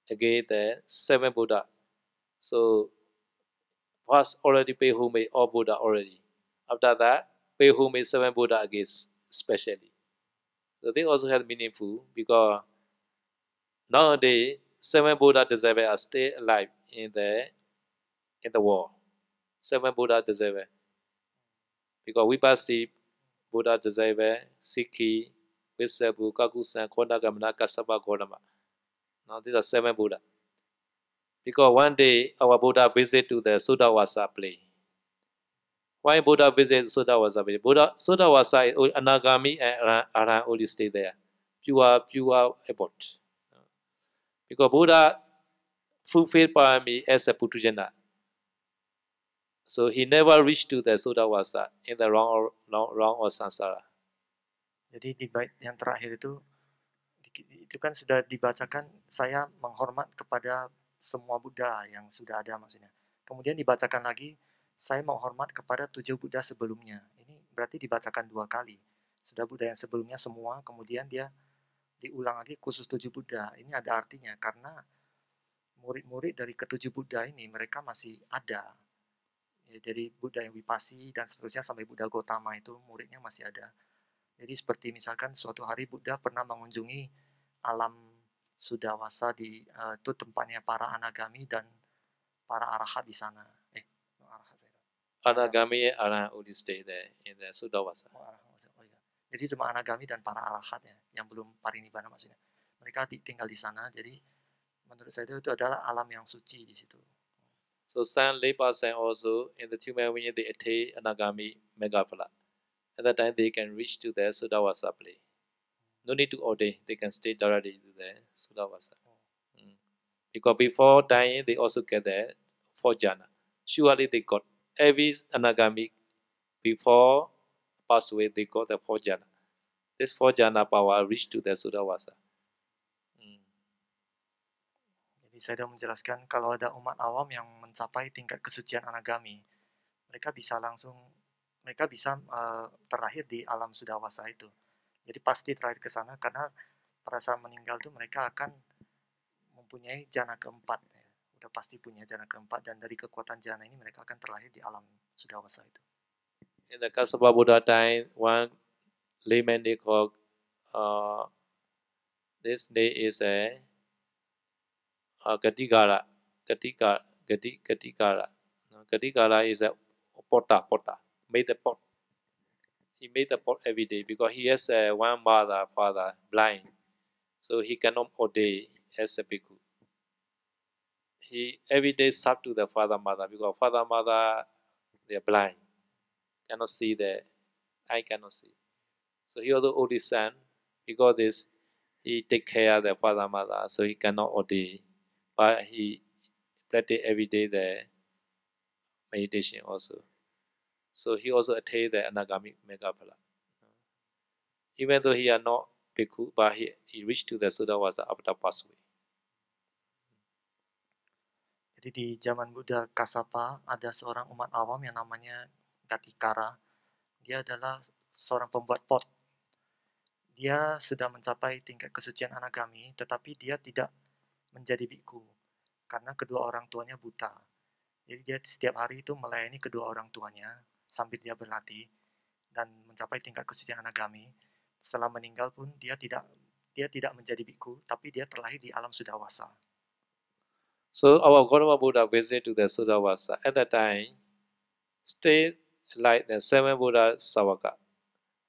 again the 7 Buddha. So first already pay homage all Buddha already. After that pay homage 7 Buddha again specially. So they also have meaningful because nowadays 7 Buddha disciples are still alive in the world. 7 Buddha disciples. Because Vipassi Buddha disciple, Sikhi, Visabu, Kakusan, Kondagamana, Kassapa, Godama. Now these are 7 Buddha. Because one day our Buddha visit to the Sudawasa place. Why Buddha visit Sudawasa place? Sudawasa is Anagami and Arahant only stay there. Pure abode. Because Buddha fulfilled parami as a Putujana. So he never reached to the Sudawasa in the wrong or samsara. Jadi di bait yang terakhir itu kan sudah dibacakan saya menghormat kepada semua Buddha yang sudah ada maksudnya. Kemudian dibacakan lagi saya menghormat kepada 7 Buddha sebelumnya. Ini berarti dibacakan 2 kali. Sudah Buddha yang sebelumnya semua, kemudian dia diulang lagi khusus 7 Buddha. Ini ada artinya karena murid-murid dari ke-7 Buddha ini mereka masih ada. Ya, dari Buddha yang Vipassi dan seterusnya sampai Buddha Gotama itu muridnya masih ada. Jadi seperti misalkan suatu hari Buddha pernah mengunjungi alam Sudawasa itu tempatnya para anagami dan para arahat di sana. Anagami and arahat only stay there in the Sudawasa. Oh ya. Jadi cuma anagami dan para arahat ya, yang belum parinibbana maksudnya. Mereka tinggal di sana. Jadi menurut saya itu adalah alam yang suci di situ. So some layperson also in the human being they attain anagami megaphala. At that time they can reach to the Sudawasa place. No need to order, they can stay directly to the Sudawasa. Because before dying they also get the 4 jhana. Surely they got every anagami before pass away they got the 4 jhana. This 4 jhana power reach to the Sudawasa. Jadi saya sudah menjelaskan kalau ada umat awam yang mencapai tingkat kesucian anagami, mereka bisa terlahir di alam sudawasa itu. Jadi pasti terlahir ke sana karena pada saat meninggal itu mereka akan mempunyai jana keempat. Ya. Udah pasti punya jana keempat dan dari kekuatan jana ini mereka akan terlahir di alam sudawasa itu. In the Kassapa Buddha time, one layman they call this day is a Gatigara. Gatigara. Gatigara is a potter. Made the pot. He made the pot every day because he has one father, blind. So he cannot ordain as a bhikkhu. He every day serve to the father, mother because father, mother, they are blind. Cannot see the eye cannot see. So he was the oldest son. Because this, he take care of the father, mother, so he cannot ordain. But he practice every day the meditation also. So he also attained the anagami megaphala. Even though he are not bhikkhu, but he reached to the Sudawasa after pass away. Jadi di zaman Buddha Kassapa ada seorang umat awam yang namanya Gatikara. Dia adalah seorang pembuat pot. Dia sudah mencapai tingkat kesucian anagami, tetapi dia tidak menjadi bhikkhu karena kedua orang tuanya buta. Jadi dia setiap hari itu melayani kedua orang tuanya sambil dia berlatih dan mencapai tingkat kesucian anagami. Setelah meninggal pun dia tidak menjadi bhikkhu, tapi dia terlahir di alam sudawasa. So our Gautama Buddha visited to the Sudawasa. At that time, stayed like the 7 Buddha Savaka.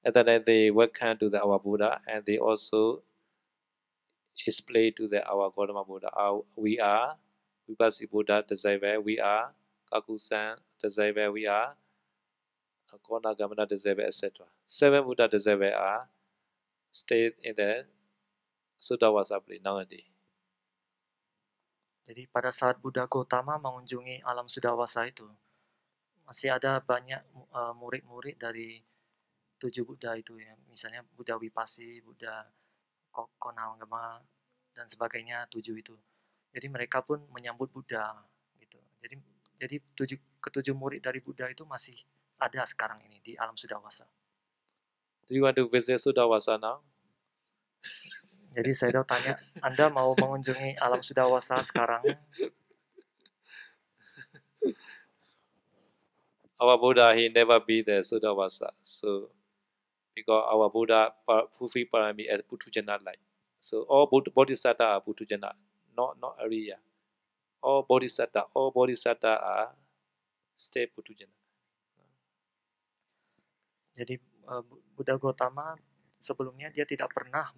At that time, they welcome to our Buddha and they also display to our Gautama Buddha. We are Vipassi Buddha disciple, we are Kakusan disciple, we are Kona Gamana disciple, etc. 7 Buddha disciple are stayed in the Sudawasa place nowadays. Jadi pada saat Buddha Gautama mengunjungi alam sudawasa itu, masih ada banyak murid-murid dari 7 Buddha itu ya. Misalnya Buddha Vipassi, Buddha Konagama, dan sebagainya 7 itu. Jadi mereka pun menyambut Buddha gitu. Jadi 7 murid dari Buddha itu masih ada sekarang ini di alam sudawasa. Do you want to visit Sudawasa now? Jadi saya udah tanya, Anda mau mengunjungi alam sudawasa sekarang? Our Buddha, he never be the Sudawasa. So, because our Buddha fulfill parami as Putujana like. So all Bodhisattva are Putujana, not Ariya. All Bodhisattva are stay Putujana. Jadi Buddha Gautama sebelumnya dia tidak pernah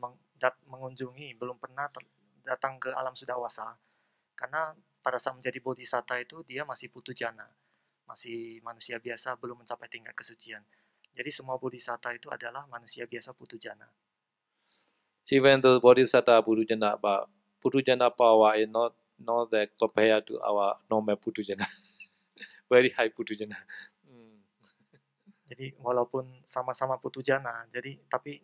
mengunjungi, belum pernah datang ke alam sudawasa. Karena pada saat menjadi bodhisatta itu dia masih putujana, masih manusia biasa, belum mencapai tingkat kesucian. Jadi semua bodhisatta itu adalah manusia biasa putujana. Even though Bodhisattva Putujana, but Putujana power is not that compared to our normal Putujana. Very high Putujana. Jadi walaupun sama-sama putujana, tapi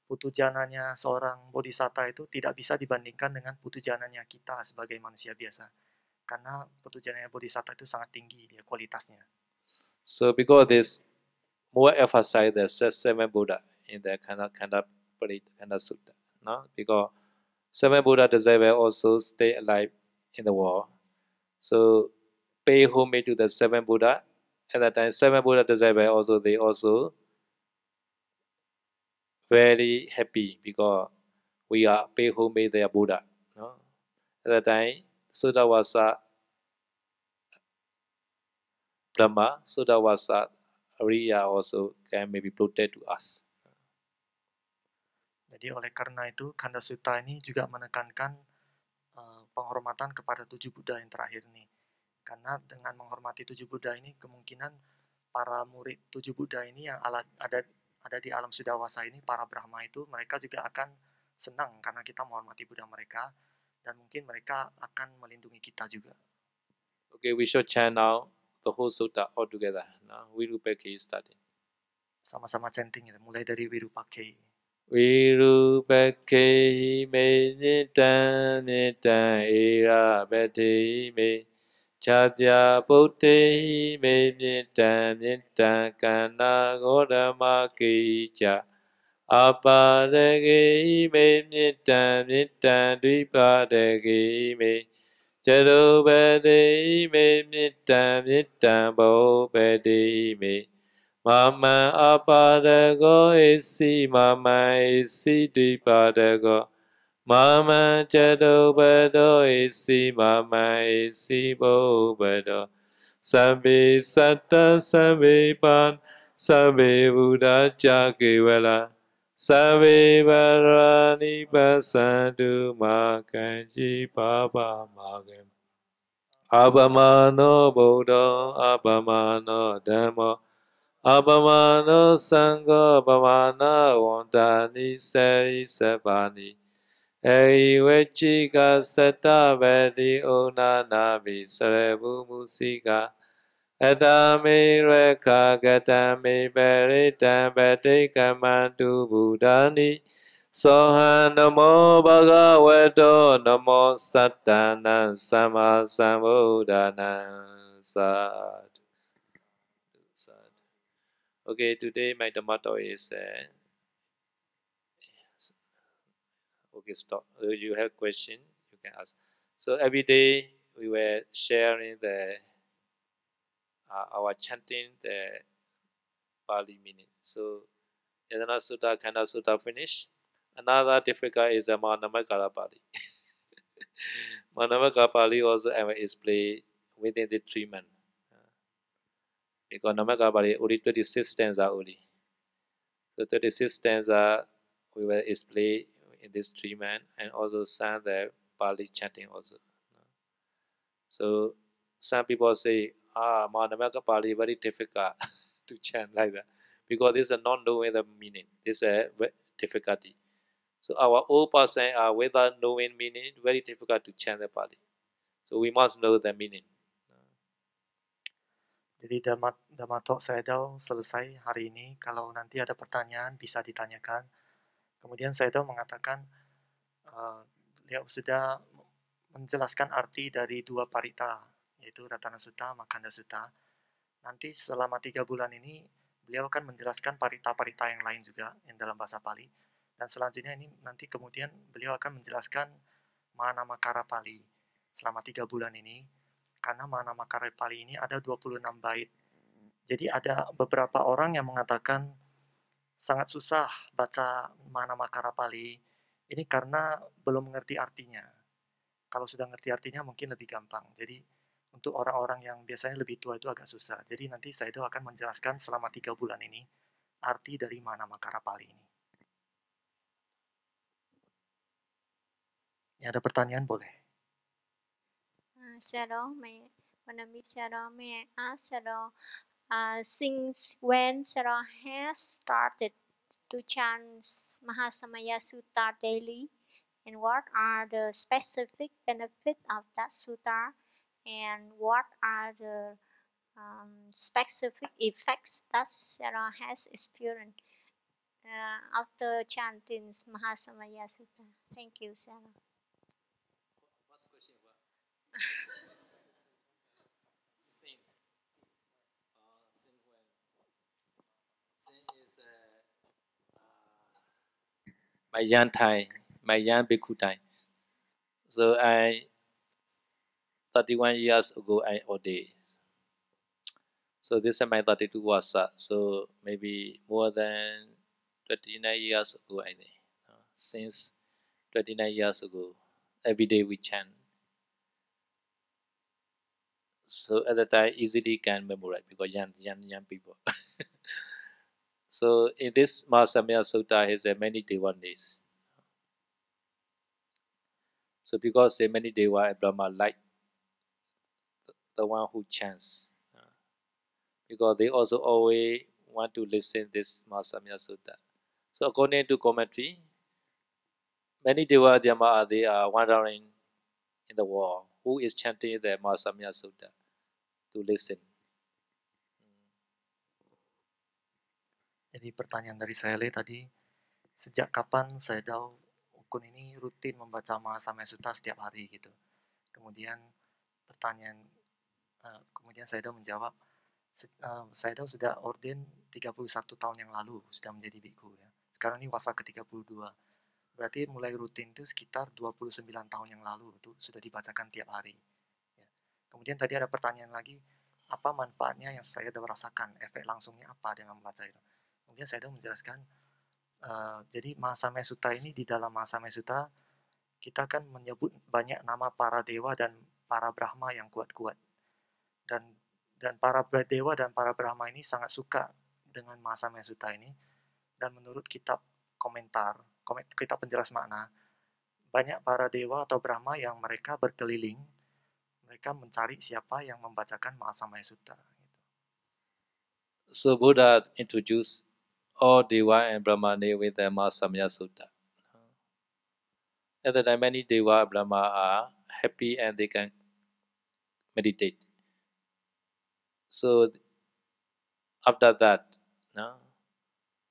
putujananya seorang bodhisatta itu tidak bisa dibandingkan dengan putujananya kita sebagai manusia biasa. Karena putujananya bodhisatta itu sangat tinggi dia kualitasnya. So because this more emphasize the 7 Buddha in the Kanda Sutta. No? Because 7 Buddha disciples also stay alive in the world. So pay homage to the 7 Buddha. At that time, 7 Buddha disciples also they also very happy because we are pay homage their Buddha. No? At that time, Sudawasa Brahma, Sudawasa Ariya also can maybe protect to us. Jadi oleh karena itu Kanda Sutta ini juga menekankan penghormatan kepada 7 Buddha yang terakhir ini. Karena dengan menghormati 7 Buddha ini kemungkinan para murid 7 Buddha ini yang ada di alam Sudawasa ini, para Brahma itu, mereka juga akan senang karena kita menghormati Buddha mereka, dan mungkin mereka akan melindungi kita juga. Okay, we should chant now the whole sutta all together. Now, Virupake is starting. Sama-sama chanting ya, mulai dari Virupake. Virupake me nitan nitan era bete me Chatya Buddhe me nitan nitan kana godama kicha Apadage me nitan nitan dvipadage me Charubade me nitan nitan bhopade me Mama apadago isi mama isi dipadago Mama charubado isi mama isi bhopado Sabbe satta sabbe pan sabbe buddha cakevala Sabbe varani pasadu makanji papa magam Abamano buddha abamano dhamma Abamano sangha abamana wantani sari sabani Eiwechika sata vedi unanavi sarebu musika Adame reka gatame beritam beti kamantu budani Soha namo bhagavato namo sattana sama samudana sad. Okay, today my motto is okay, stop. You have question, you can ask. So every day we were sharing our chanting the Pali meaning. So Yadana Sutta, Khanda Sutta finish. Another difficult is the Mahanamakara Pali. Mahanamakara Pali also is played within the 3 months. Because Namakara Pali only 26 stanza only. So 26 stanza we will display in this 3 months and also sang the Pali chanting also. So some people say, Mahanamakara Pali very difficult to chant like that. Because this is not knowing the meaning. This is a difficulty. So our old person are without knowing meaning, very difficult to chant the Pali. So we must know the meaning. Jadi Dhamma Talk Sayadaw selesai hari ini. Kalau nanti ada pertanyaan bisa ditanyakan. Kemudian Sayadaw mengatakan beliau sudah menjelaskan arti dari 2 parita, yaitu Ratana Sutta, Makhanda Sutta. Nanti selama 3 bulan ini beliau akan menjelaskan parita-parita yang lain juga yang dalam bahasa Pali. Dan selanjutnya ini nanti kemudian beliau akan menjelaskan Mahanamakara Pali selama 3 bulan ini. Karena Mahanamakara Pali ini ada 26 bait. Jadi ada beberapa orang yang mengatakan sangat susah baca Mahanamakara Pali ini karena belum mengerti artinya. Kalau sudah ngerti artinya mungkin lebih gampang. Jadi untuk orang-orang yang biasanya lebih tua itu agak susah. Jadi nanti Sayadaw akan menjelaskan selama 3 bulan ini arti dari Mahanamakara Pali ini. Ya, ada pertanyaan boleh. Shadow, my name is Shadow. May I ask Shadow, since when Shadow has started to chant Mahasamaya Sutta daily, and what are the specific benefits of that sutta, and what are the specific effects that Shadow has experienced after chanting Mahasamaya Sutta? Thank you, Shadow. What's the question about? Sin. Sin when? Sin is my young time, my young bhikkhu time. So 31 years ago I ordained. So this is my 32 wasa. So maybe more than 29 years ago I think. Since 29 years ago, every day we chant. So at the time easily can memorize because young people. So in this Mahasamaya Sutta has many Devanis. So because many Deva and Brahma like the one who chants, because they also always want to listen this Mahasamya Sutta. So according to commentary, many Deva Dhyama they are wandering in the world who is chanting the Mahasamya Sutta to listen. Jadi pertanyaan dari Sele tadi, sejak kapan Sayadaw Ukun ini rutin membaca Mahasamya Sutta setiap hari gitu. Kemudian kemudian Sayadaw menjawab, Sayadaw sudah orden 31 tahun yang lalu, sudah menjadi biku ya. Sekarang ini wasa ke-32. Berarti mulai rutin itu sekitar 29 tahun yang lalu itu sudah dibacakan tiap hari. Ya. Kemudian tadi ada pertanyaan lagi, apa manfaatnya yang Sayadaw rasakan, efek langsungnya apa dengan membaca itu. Kemudian Sayadaw menjelaskan, jadi Mahasamya Sutta ini, di dalam Mahasamya Sutta kita kan menyebut banyak nama para dewa dan para Brahma yang kuat-kuat. Dan para dewa dan para Brahma ini sangat suka dengan Mahasamya Sutta ini. Dan menurut kitab kitab penjelas makna, banyak para dewa atau Brahma yang mereka berkeliling, mereka mencari siapa yang membacakan Mahasamya Sutta. So Buddha introduced all Deva and Brahmane with the Mahasamya Sutta. At the time, many Deva and Brahma are happy and they can meditate. So after that,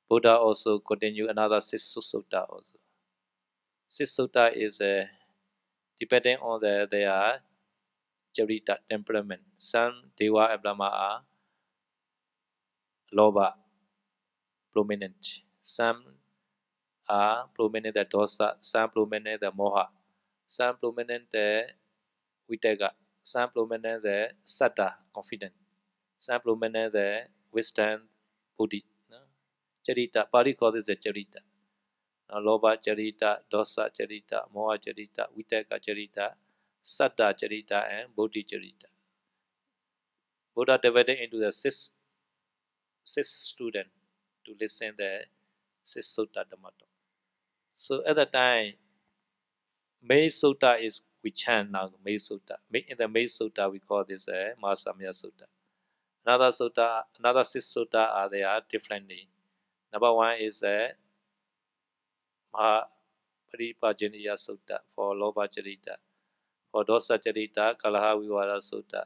Buddha also continued another 6 sutta also. 6 sutta is depending on their charita temperament. Some Deva and Brahma are Lobha prominent. Some are prominent the dosa, some prominent the moha, some prominent the vitaka, some prominent the satta, confident, some prominent the wisdom, buddhi. Charita, Pali calls this a charita. Lobha charita, dosa charita, moha charita, vitaka charita, satta charita, and buddhi charita. Buddha divided into the six students to listen the 6 sutta Dhammato. So at the time, May Sutta is we chant now May Sutta. In the May Sutta we call this Mahasamya Sutta. Another 6 sutta are there differently. Number 1 is Mahaparipajaniya Sutta for Lobha Charita. For Dosa Charita, Kalaha Vivara Sutta.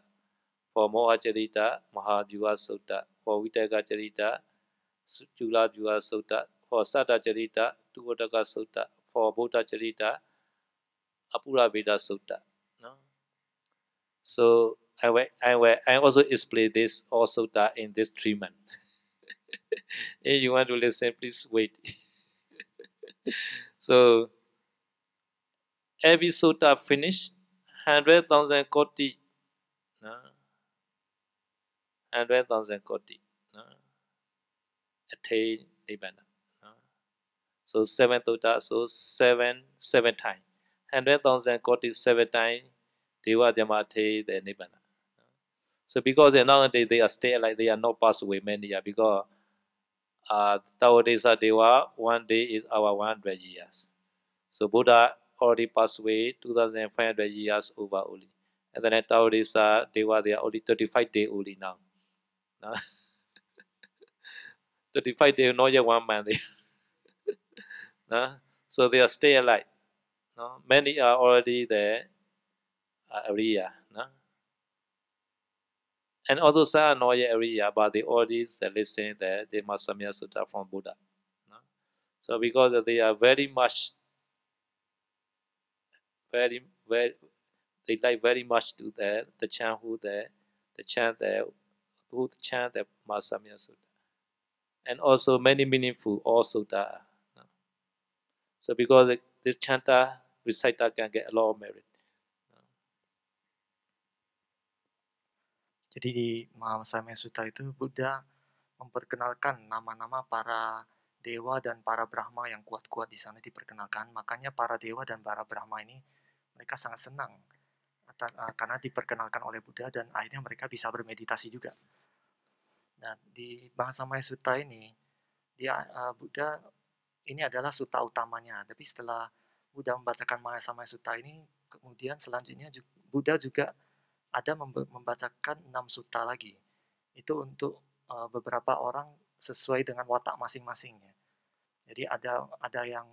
For Moha Charita, Mahajuva Sutta. For Vitaka Charita, Chula Juva Sutta. For Satta Charita, Tuvataka Sutta. For Buddha Charita, Apura Veda Sutta. No? So I also explain this all sutta in this 3 months. If you want to listen, please wait. So every sutta finished, 100,000 koti. 100,000 koti. Attain Nibbana. So 7 sutta, so 7 times. 100,000 koti 7 times, Deva Dhyama attain the Nibbana. So because nowadays they are still like they are not passed away many years, because Tawadesa Deva, 1 day is our 100 years. So Buddha already passed away 2,500 years over only. And then Tawadesa Deva, they are only 35 days only now. 35 days, not yet 1 month. So they are still alive. Many are already there every year. And although some are not yet every year, but they already listen the Mahasamya Sutta from Buddha. So because they are very much, they like very much to the chant who chant the Mahasamya Sutta. And also many meaningful all sutta. So because this chanter, reciter can get a lot of merit. Jadi di Mahasamya Sutta itu Buddha memperkenalkan nama-nama para dewa dan para Brahma yang kuat-kuat di sana diperkenalkan. Makanya para dewa dan para Brahma ini mereka sangat senang karena diperkenalkan oleh Buddha dan akhirnya mereka bisa bermeditasi juga. Nah, di Mahasamya Sutta ini Buddha ini adalah sutta utamanya. Tapi setelah Buddha membacakan Mahasamya Sutta ini, kemudian selanjutnya Buddha juga ada membacakan 6 sutta lagi. Itu untuk beberapa orang sesuai dengan watak masing-masing ya. Jadi ada yang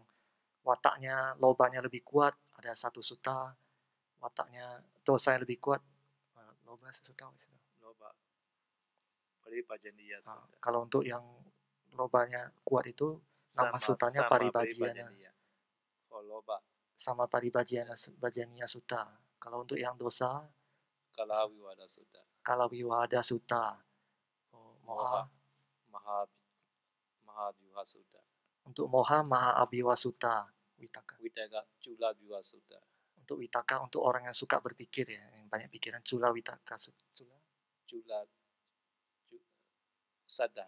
wataknya lobanya lebih kuat, ada 1 sutta, wataknya dosa yang lebih kuat, loba sutta. Loba Paribhajaniya Sutta. Kalau untuk yang lobanya kuat itu nama suttanya Paribhajana. For loba Sama Paribhajaniya Sutta. Kalau untuk yang dosa Kalaviwada Sutta. Kalaviwada Sutta. Moha Mahabhyuha Sutta. Untuk Moha Mahabhyuha Sutta. Vitaka Chulabhyuha Sutta. Untuk Vitaka, untuk orang yang suka berpikir ya, yang banyak pikiran. Chula Vitaka Sutta. Sada.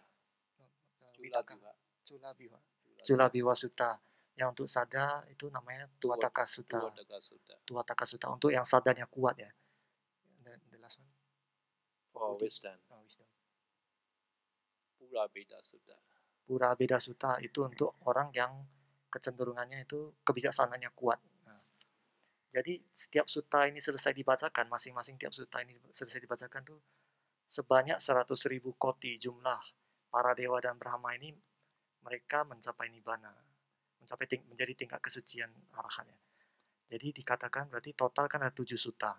Chulabhyuha Sutta. Yang untuk sada itu namanya Tuataka Sutta. Tuataka Sutta. Untuk yang sadanya kuat ya. The last one. For wisdom. Purabheda Sutta. Purabheda Sutta itu untuk orang yang kecenderungannya itu kebijaksananya kuat. Nah, jadi setiap sutta ini selesai dibacakan, masing-masing tiap sutta ini selesai dibacakan tuh sebanyak 100.000 koti jumlah para dewa dan Brahma ini, mereka mencapai nibbana, menjadi tingkat kesucian arahannya. Jadi dikatakan berarti total kan ada 7 sutta.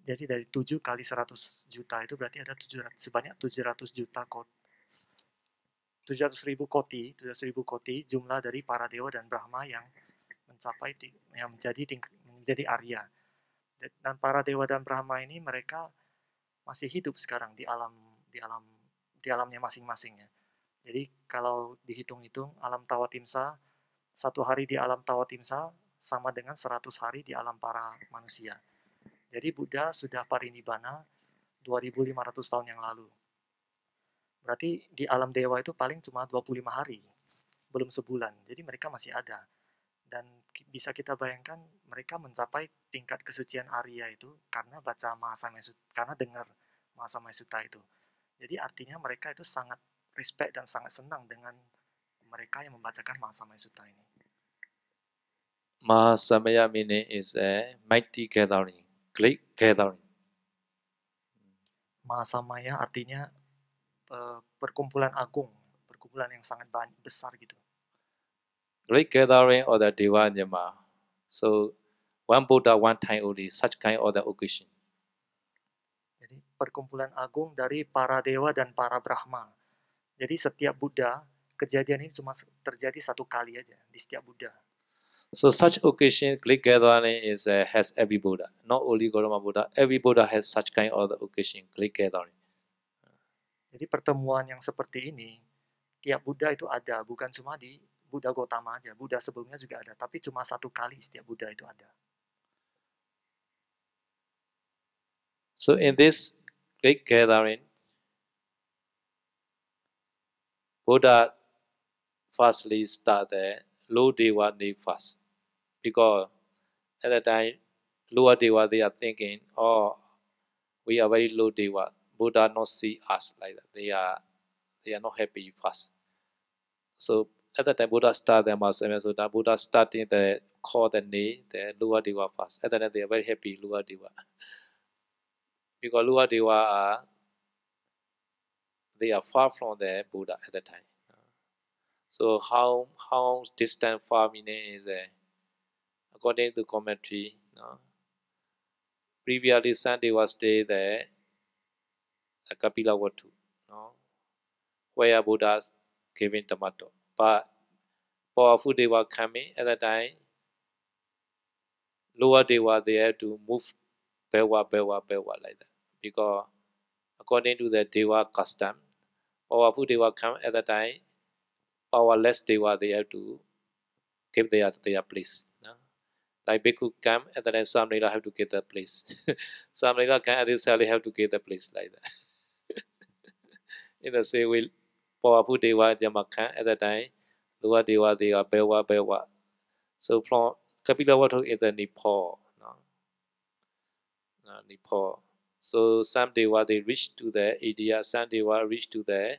Jadi dari 7 kali 100 juta itu berarti ada sebanyak 700.000 koti jumlah dari para dewa dan Brahma yang menjadi Arya. Dan para dewa dan Brahma ini mereka masih hidup sekarang di alamnya masing-masing ya. Jadi kalau dihitung-hitung alam Tawatimsa, 1 hari di alam Tawatimsa sama dengan 100 hari di alam para manusia. Jadi Buddha sudah parinibbana 2500 tahun yang lalu. Berarti di alam dewa itu paling cuma 25 hari, belum sebulan. Jadi mereka masih ada. Dan bisa kita bayangkan mereka mencapai tingkat kesucian Arya itu karena baca Mahasamaya Sutta, karena dengar Mahasamaya Sutta itu. Jadi artinya mereka itu sangat respect dan sangat senang dengan mereka yang membacakan Mahasamaya Sutta ini. Mahasamaya meaning is a mighty gathering, great gathering. Mahasamaya artinya perkumpulan agung, perkumpulan yang sangat besar gitu. Great gathering of the Deva Nyama. So one Buddha, one time only, such kind of the occasion. Jadi perkumpulan agung dari para dewa dan para Brahma. Jadi setiap Buddha, kejadian ini cuma terjadi 1 kali aja di setiap Buddha. So such occasion, great gathering has every Buddha, not only Gautama Buddha. Every Buddha has such kind of the occasion, great gathering. Jadi pertemuan yang seperti ini, tiap Buddha itu ada, bukan cuma di Buddha Gautama aja. Buddha sebelumnya juga ada, tapi cuma 1 kali setiap Buddha itu ada. So in this great gathering, Buddha firstly start the low Deva day first. Because at that time, lower Deva, they are thinking, oh, we are very low Deva. Buddha not see us like that. They are not happy first. So at that time, Buddha start the Mahasamaya Sutta. Buddha starting call the name, the lower Deva first. At that time, they are very happy, lower Deva. Because lower Deva they are far from the Buddha at that time. So how distant far meaning is according to commentary. Previously, Sandeva stayed there at Kapilavatthu, where Buddha giving Dhammato. But powerful Deva coming at that time, lower Deva they have to move backward like that. Because according to the Deva custom, powerful Deva come at that time, powerless Deva they have to give their place. Like Bhikkhu come at the time, Samnila have to get the place. Samnila come at this time, have to get the place like that. In the same way, powerful Deva Yamaka at the time, lower Deva they are Bewa. So from Kapilavatthu is the Nepal. Nepal. So some Deva they reach to the India, some Deva reach to the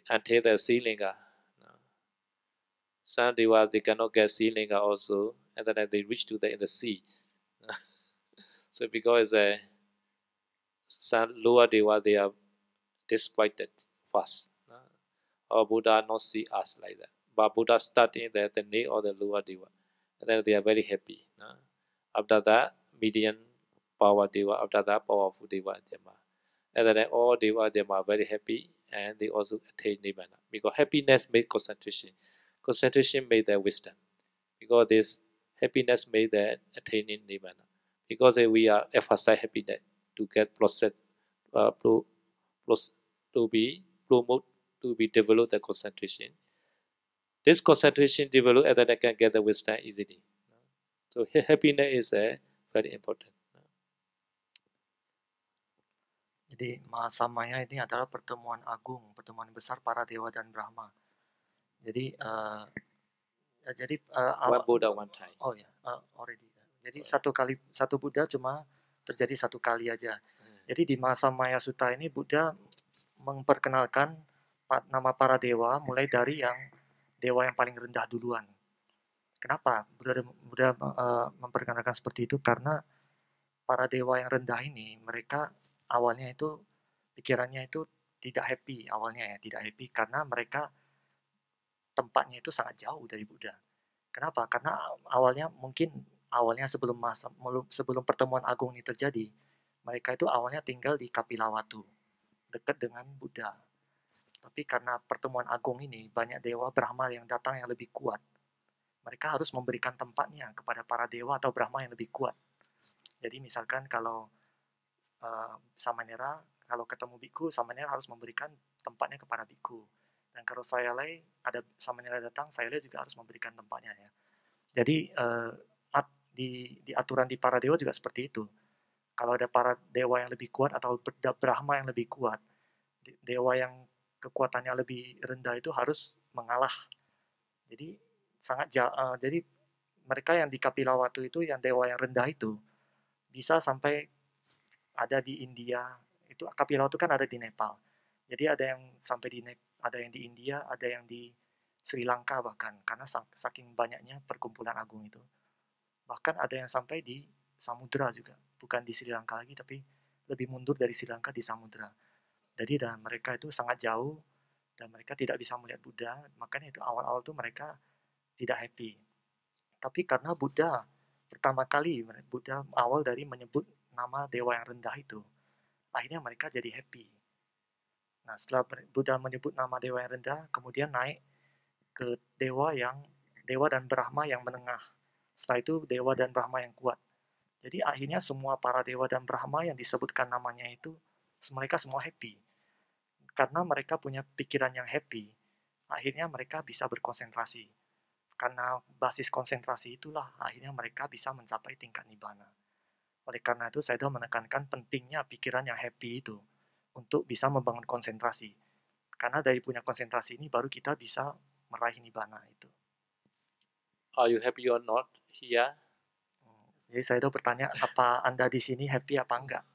until the Srilinga. Some Deva they cannot get Srilinga also, and then they reach to in the sea. So because some lower Deva, they are disappointed fast. Or Buddha not see us like that. But Buddha studying the need of the lower Deva. And then they are very happy. After that, medium power Deva, after that, powerful Deva. And then all Deva, they are very happy and they also attain Nibbana. Because happiness made concentration. Concentration made their wisdom. Because this happiness made their attaining Nibbana. Because we are emphasize happiness to get process, to be promote, to be develop the concentration. This concentration develop and then I can get the wisdom easily. So happiness is very important. Jadi Mahasamaya ini adalah pertemuan agung, pertemuan besar para dewa dan Brahma. Jadi One Buddha, one time. Oh ya, already. Jadi satu Buddha cuma terjadi satu kali aja. Jadi di Mahasamaya Sutta ini Buddha memperkenalkan nama para dewa mulai dari yang dewa yang paling rendah duluan. Kenapa Buddha memperkenalkan seperti itu? Karena para dewa yang rendah ini mereka awalnya itu pikirannya itu tidak happy awalnya ya, tidak happy karena mereka tempatnya itu sangat jauh dari Buddha. Kenapa? Karena awalnya sebelum pertemuan agung ini terjadi, mereka itu awalnya tinggal di Kapilawatu, dekat dengan Buddha. Tapi karena pertemuan agung ini banyak dewa Brahma yang datang yang lebih kuat. Mereka harus memberikan tempatnya kepada para dewa atau Brahma yang lebih kuat. Jadi misalkan kalau Samanera, kalau ketemu biku, Samanera harus memberikan tempatnya kepada biku. Dan kalau Sayalai, ada Samanera datang, Sayalai juga harus memberikan tempatnya ya. Jadi di aturan di para dewa juga seperti itu. Kalau ada para dewa yang lebih kuat atau Brahma yang lebih kuat, dewa yang kekuatannya lebih rendah itu harus mengalah. Jadi jadi mereka yang di Kapilawatu itu, yang dewa yang rendah itu, bisa sampai ada di India. Itu Kapilawatu kan ada di Nepal. Jadi ada yang sampai ada yang di India, ada yang di Sri Lanka bahkan, karena saking banyaknya perkumpulan agung itu. Bahkan ada yang sampai di Samudra juga, bukan di Sri Lanka lagi, tapi lebih mundur dari Sri Lanka di Samudra. Jadi mereka itu sangat jauh dan mereka tidak bisa melihat Buddha, makanya itu awal-awal tuh mereka tidak happy. Tapi karena Buddha pertama kali Buddha awal dari menyebut nama dewa yang rendah itu, akhirnya mereka jadi happy. Nah, setelah Buddha menyebut nama dewa yang rendah, kemudian naik ke dewa dan Brahma yang menengah. Setelah itu dewa dan Brahma yang kuat. Jadi akhirnya semua para dewa dan Brahma yang disebutkan namanya itu, mereka semua happy. Karena mereka punya pikiran yang happy, akhirnya mereka bisa berkonsentrasi. Karena basis konsentrasi itulah akhirnya mereka bisa mencapai tingkat Nibbana. Oleh karena itu saya menekankan pentingnya pikiran yang happy itu untuk bisa membangun konsentrasi. Karena dari punya konsentrasi ini baru kita bisa meraih Nibbana itu. Are you happy or not here? Jadi saya bertanya, apa Anda di sini happy apa enggak?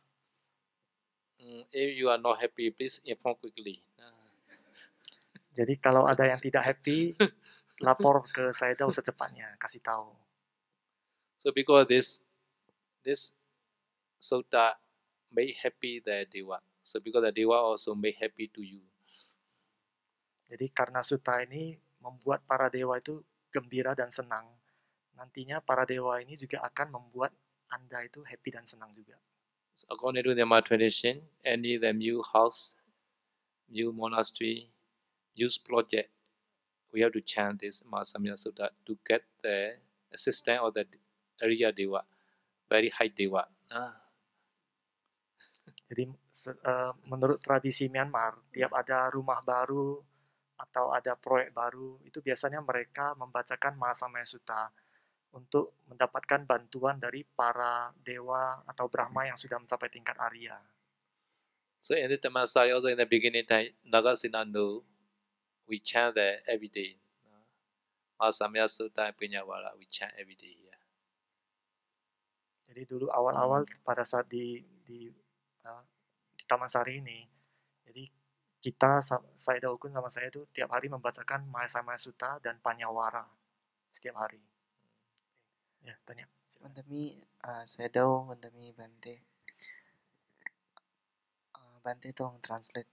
If you are not happy, please inform quickly. Jadi kalau ada yang tidak happy, lapor ke saya secepatnya, kasih tahu. So because this sutta made happy the Deva. So because the Deva also made happy to you. Jadi karena sutta ini membuat para dewa itu gembira dan senang, nantinya para dewa ini juga akan membuat Anda itu happy dan senang juga. So according to the Dhamma tradition, any the new house, new monastery, new project, we have to chant this Mahasamaya Sutta to get the assistance of the Arya Deva, very high Deva. Jadi menurut tradisi Myanmar, tiap ada rumah baru atau ada proyek baru, itu biasanya mereka membacakan Mahasamaya Sutta untuk mendapatkan bantuan dari para dewa atau Brahma yang sudah mencapai tingkat Arya. So in the Dhammasari, also in the beginning time, Nagasinando, we chant that every day. Mahasamaya Sutta and Piñavara, we chant every day here. Jadi dulu awal-awal pada saat di Taman Sari ini, jadi kita, saya Daokun sama saya itu tiap hari membacakan Mahasamaya Sutta dan Panyawara setiap hari. Ya, tanya. Mandami, Shadow, Mandami Bante. Bante tolong translate.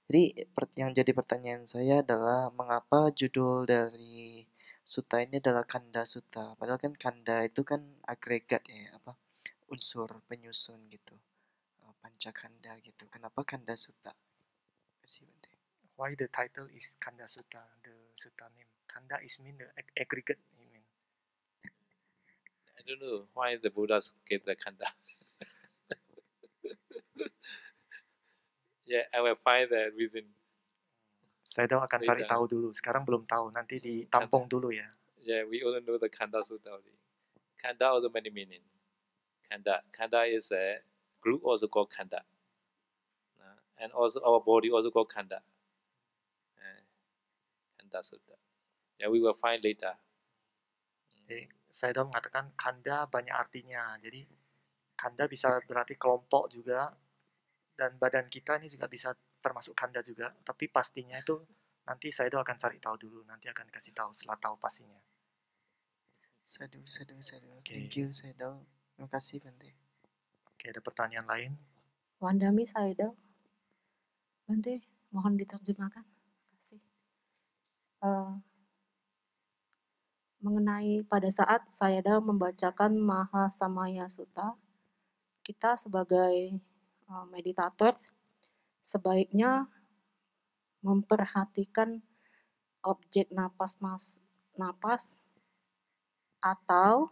Jadi yang jadi pertanyaan saya adalah mengapa judul dari sutta ini adalah Kanda Sutta. Padahal kan kanda itu kan agregat ya, apa unsur penyusun gitu, pancakanda gitu. Kenapa Kanda Sutta? Kasih Bante. Why the title is Kanda Sutta, the sutta name? Kanda is mean the aggregate. You mean. I don't know why the Buddhas get the Kanda. Yeah, I will find the reason. Saya akan cari Later. tahu dulu. Sekarang belum tahu. Nanti ditampung dulu ya. Yeah, we only know the Kanda Sutta only. Kanda also many meaning. Kanda is a group also called Kanda. And also our body also called Kanda. Kanda Sutta. Yeah, we will find later. Jadi saya mengatakan kanda banyak artinya. Jadi kanda bisa berarti kelompok juga, dan badan kita ini juga bisa termasuk kanda juga. Tapi pastinya itu nanti saya akan cari tahu dulu. Nanti akan kasih tahu setelah tahu pastinya. Sadu. Oke. Thank you, Shadow. Terima kasih Bante. Oke, ada pertanyaan lain? Wandami Saida. Bante, mohon diterjemahkan. Terima kasih. Mengenai pada saat Sayadaw membacakan Mahasamaya Sutta, kita sebagai meditator sebaiknya memperhatikan objek napas atau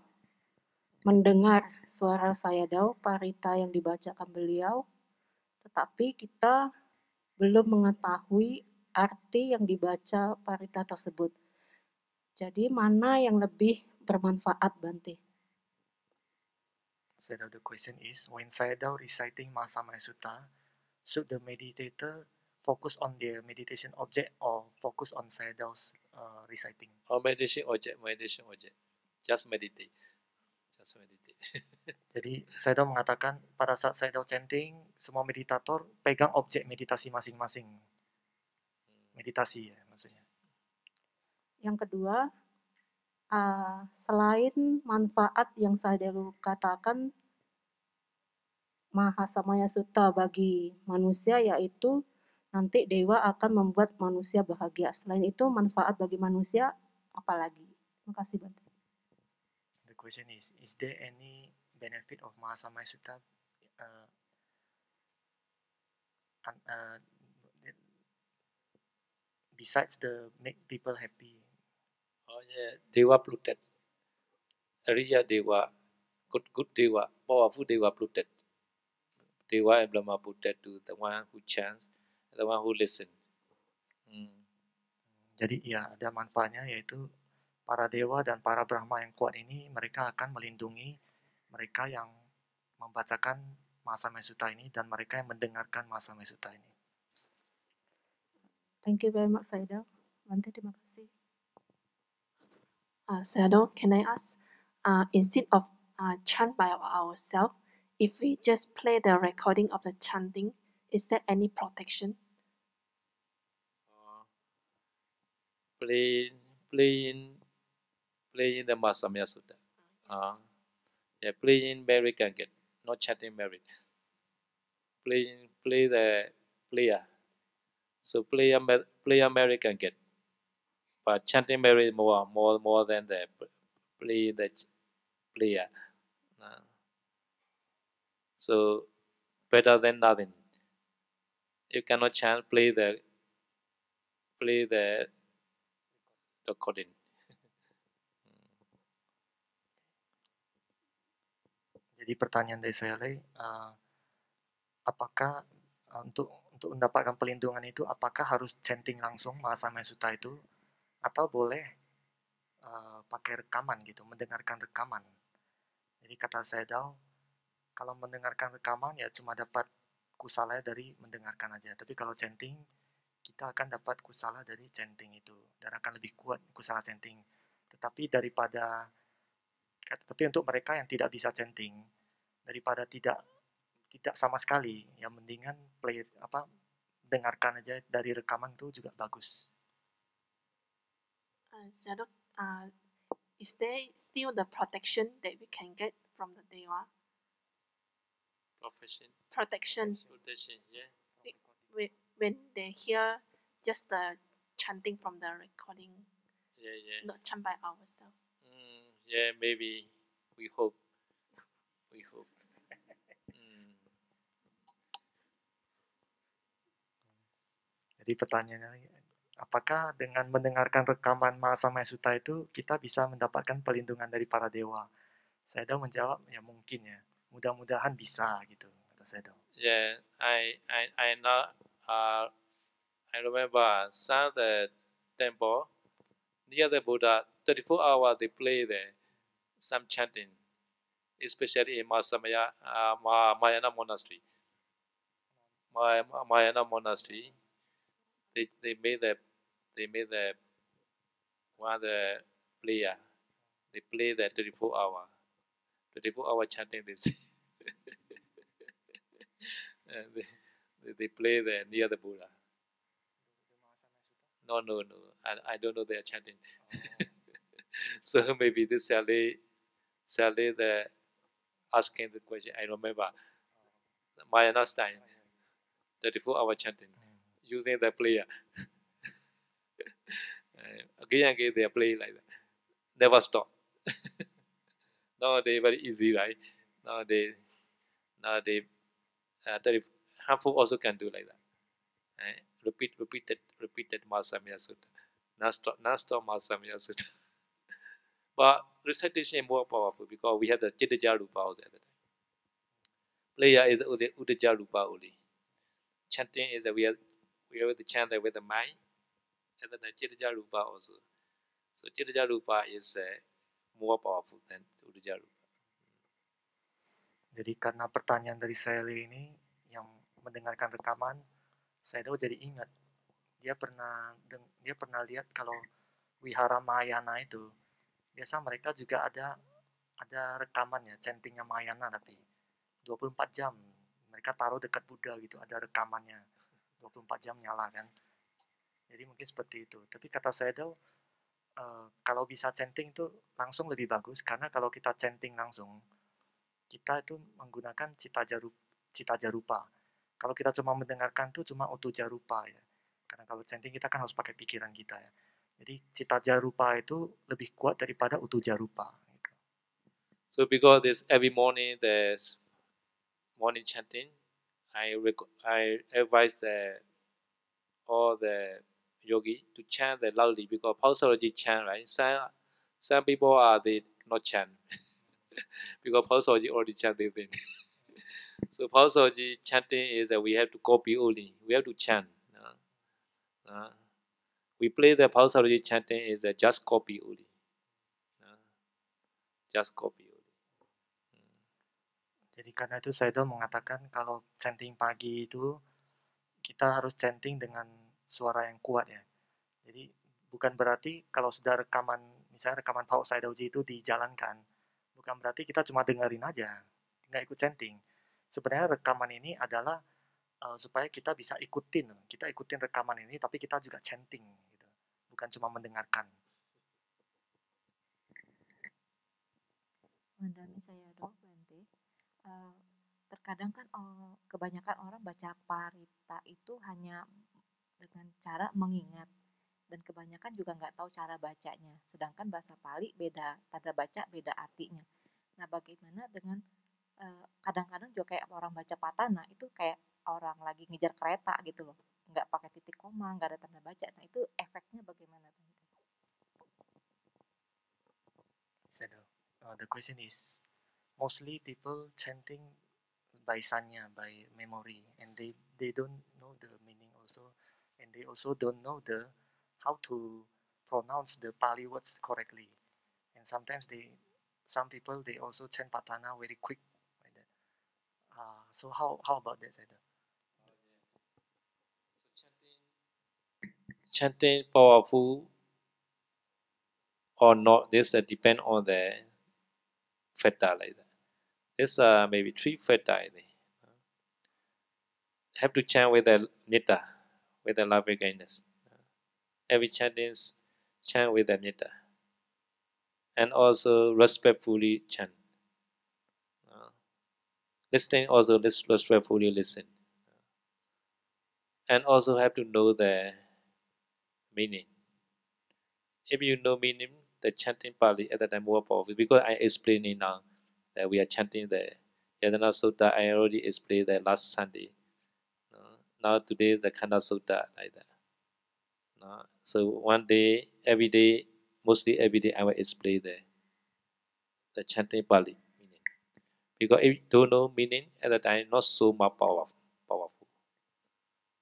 mendengar suara Sayadaw, parita yang dibacakan beliau, tetapi kita belum mengetahui arti yang dibaca parita tersebut. Jadi mana yang lebih bermanfaat, Bante? So the question is, when Sayadaw reciting Mahasamaya Sutta, should the meditator focus on their meditation object or focus on Sayadaw's reciting? Or meditation object. Just meditate. Jadi Sayadaw mengatakan pada saat Sayadaw chanting, semua meditator pegang objek meditasi masing-masing. Meditasi ya maksudnya. Yang kedua, selain manfaat yang Sayadaw katakan Mahasamaya Sutta bagi manusia, yaitu nanti dewa akan membuat manusia bahagia. Selain itu, manfaat bagi manusia apalagi? Terima kasih, Bante. The question is there any benefit of Mahasamaya Sutta besides the make people happy? Oh yeah, Dewa Plutet. Ariya Dewa, good Dewa, powerful Dewa Plutet. Dewa and Brahma Plutet to the one who chants, the one who listen. Jadi ya ada manfaatnya, yaitu para dewa dan para Brahma yang kuat ini mereka akan melindungi mereka yang membacakan Mahasamaya Sutta ini dan mereka yang mendengarkan Mahasamaya Sutta ini. Thank you very much, Sayadaw. Bante, terima kasih. Sayadaw, can I ask, instead of chant by ourselves, if we just play the recording of the chanting, is there any protection? Playing the Mahasamaya Sutta. Yeah, playing merit can get, not chanting merit. Play the player. So player merit can get, but chanting merit more than the play the player. So better than nothing. You cannot chant, play the recording. Jadi pertanyaan dari saya, apakah untuk mendapatkan pelindungan itu, apakah harus chanting langsung Mahasamaya Sutta itu, atau boleh pakai rekaman gitu, mendengarkan rekaman? Jadi kata Sayadaw, kalau mendengarkan rekaman ya cuma dapat kusala dari mendengarkan aja. Tapi kalau chanting, kita akan dapat kusala dari chanting itu dan akan lebih kuat kusala chanting. Tetapi untuk mereka yang tidak bisa chanting, daripada tidak sama sekali, ya mendingan dengarkan aja dari rekaman itu juga bagus. Sayadaw, is there still the protection that we can get from the Deva? Protection. Yeah. When they hear just the chanting from the recording, Yeah. not chant by ourselves. Yeah, maybe we hope. Jadi pertanyaannya, apakah dengan mendengarkan rekaman Mahasamaya Sutta itu kita bisa mendapatkan perlindungan dari para dewa? Sayadaw menjawab, ya mungkin ya. Mudah-mudahan bisa gitu, kata Sayadaw. Yeah, I know. I remember some the temple near the Buddha. 34 hours they play there, some chanting, especially in Mahayana monastery. Mahayana monastery. They made the one the player. They play the 34 hour. 24 hour chanting this. they play there near the Buddha. No. I don't know they are chanting. So maybe this Sally the asking the question. I remember Mahayana time, 34 hour chanting using the player. Again and again they are playing like that. Never stop. Nowadays very easy, right? Nowadays harmful also can do like that. Repeated Mahasamaya Sutta. Non-stop Mahasamaya Sutta. But recitation is more powerful because we have the Chittaja Rupa also at the time. Prayer is the Uddhajja Rupa only. Chanting is that we have to chant that with the mind, and then the Chittaja Rupa also. So Chittaja Rupa is more powerful than Uddhajja Rupa. Jadi karena pertanyaan dari Sally ini yang mendengarkan rekaman, Sayadaw jadi ingat dia pernah lihat kalau wihara Mahayana itu biasa mereka juga ada rekamannya, chantingnya Mahayana, tapi 24 jam mereka taruh dekat Buddha gitu, ada rekamannya 24 jam nyala kan. Jadi mungkin seperti itu. Tapi kata Sayadaw, kalau bisa chanting itu langsung lebih bagus, karena kalau kita chanting langsung kita itu menggunakan cita jarupa. Kalau kita cuma mendengarkan itu cuma utu jarupa ya. Karena kalau chanting kita kan harus pakai pikiran kita ya. Jadi cita jarupa itu lebih kuat daripada utu jarupa. Gitu. So because this every morning there's morning chanting, I advise all the yogi to chant the loudly because Pausology chant, right? Some people they not chant because Pausology already chant the thing. So Pausology chanting is that we have to copy only. We have to chant. We play the Pausology chanting is just copy only. Just copy only. Jadi karena itu Sayadaw mengatakan kalau chanting pagi itu kita harus chanting dengan suara yang kuat ya. Jadi bukan berarti kalau sudah misalnya rekaman Pauk Sayadawji itu dijalankan, bukan berarti kita cuma dengerin aja, nggak ikut chanting. Sebenarnya rekaman ini adalah supaya kita bisa ikutin rekaman ini, tapi kita juga chanting gitu, bukan cuma mendengarkan. Mandami Sayadaw Bante, terkadang kan kebanyakan orang baca parita itu hanya dengan cara mengingat, dan kebanyakan juga nggak tahu cara bacanya. Sedangkan bahasa Pali beda tanda baca, beda artinya. Nah, bagaimana dengan kadang-kadang juga kayak orang baca patana itu kayak orang lagi ngejar kereta gitu loh, nggak pakai titik koma, nggak ada tanda baca. Nah, itu efeknya bagaimana? The question is, mostly people chanting by sanya, by memory, and they don't know the meaning also, and they also don't know how to pronounce the Pali words correctly. And sometimes some people they also chant patana very quick like that. So how about that, Sayadaw? Chanting powerful or not, this depend on the feta like that. This maybe 3 feta. Have to chant with the metta, with the loving kindness. Every chanting chant with the metta. and also respectfully chant. Listening also respectfully listen, and also have to know the meaning. If you know meaning, the chanting Pali at that time more powerful, because I explained it now that we are chanting the Yadana Sutta. I already explained that last Sunday. Now today the Khanda Sutta like that. So one day, every day, mostly every day, I will explain the chanting Pali meaning. Because if you don't know meaning at the time, not so much powerful.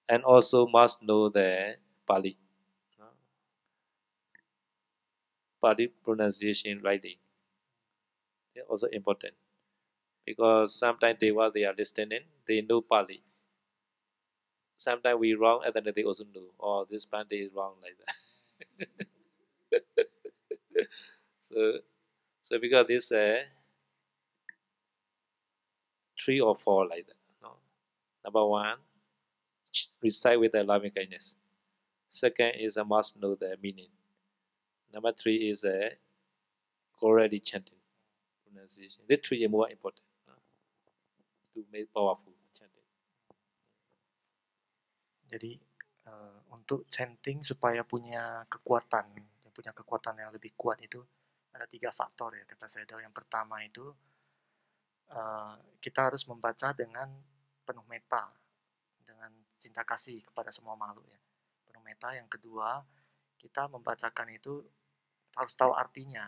And also must know the Pali. Pali pronunciation writing. They're also important. Because sometimes they are listening, they know Pali. Sometimes we wrong and then they also know, oh, this Pali is wrong like that. so because this 3 or 4 like that. No? Number 1, recite with a loving kindness. Second is a must know the meaning. Number 3 is a correctly chanting pronunciation. These 3 are more important to make powerful chanting. Jadi untuk chanting supaya punya kekuatan yang lebih kuat itu ada 3 faktor ya kata saya. Yang pertama itu kita harus membaca dengan penuh metta, dengan cinta kasih kepada semua makhluk ya. Penuh metta. Yang kedua, kita membacakan itu harus tahu artinya,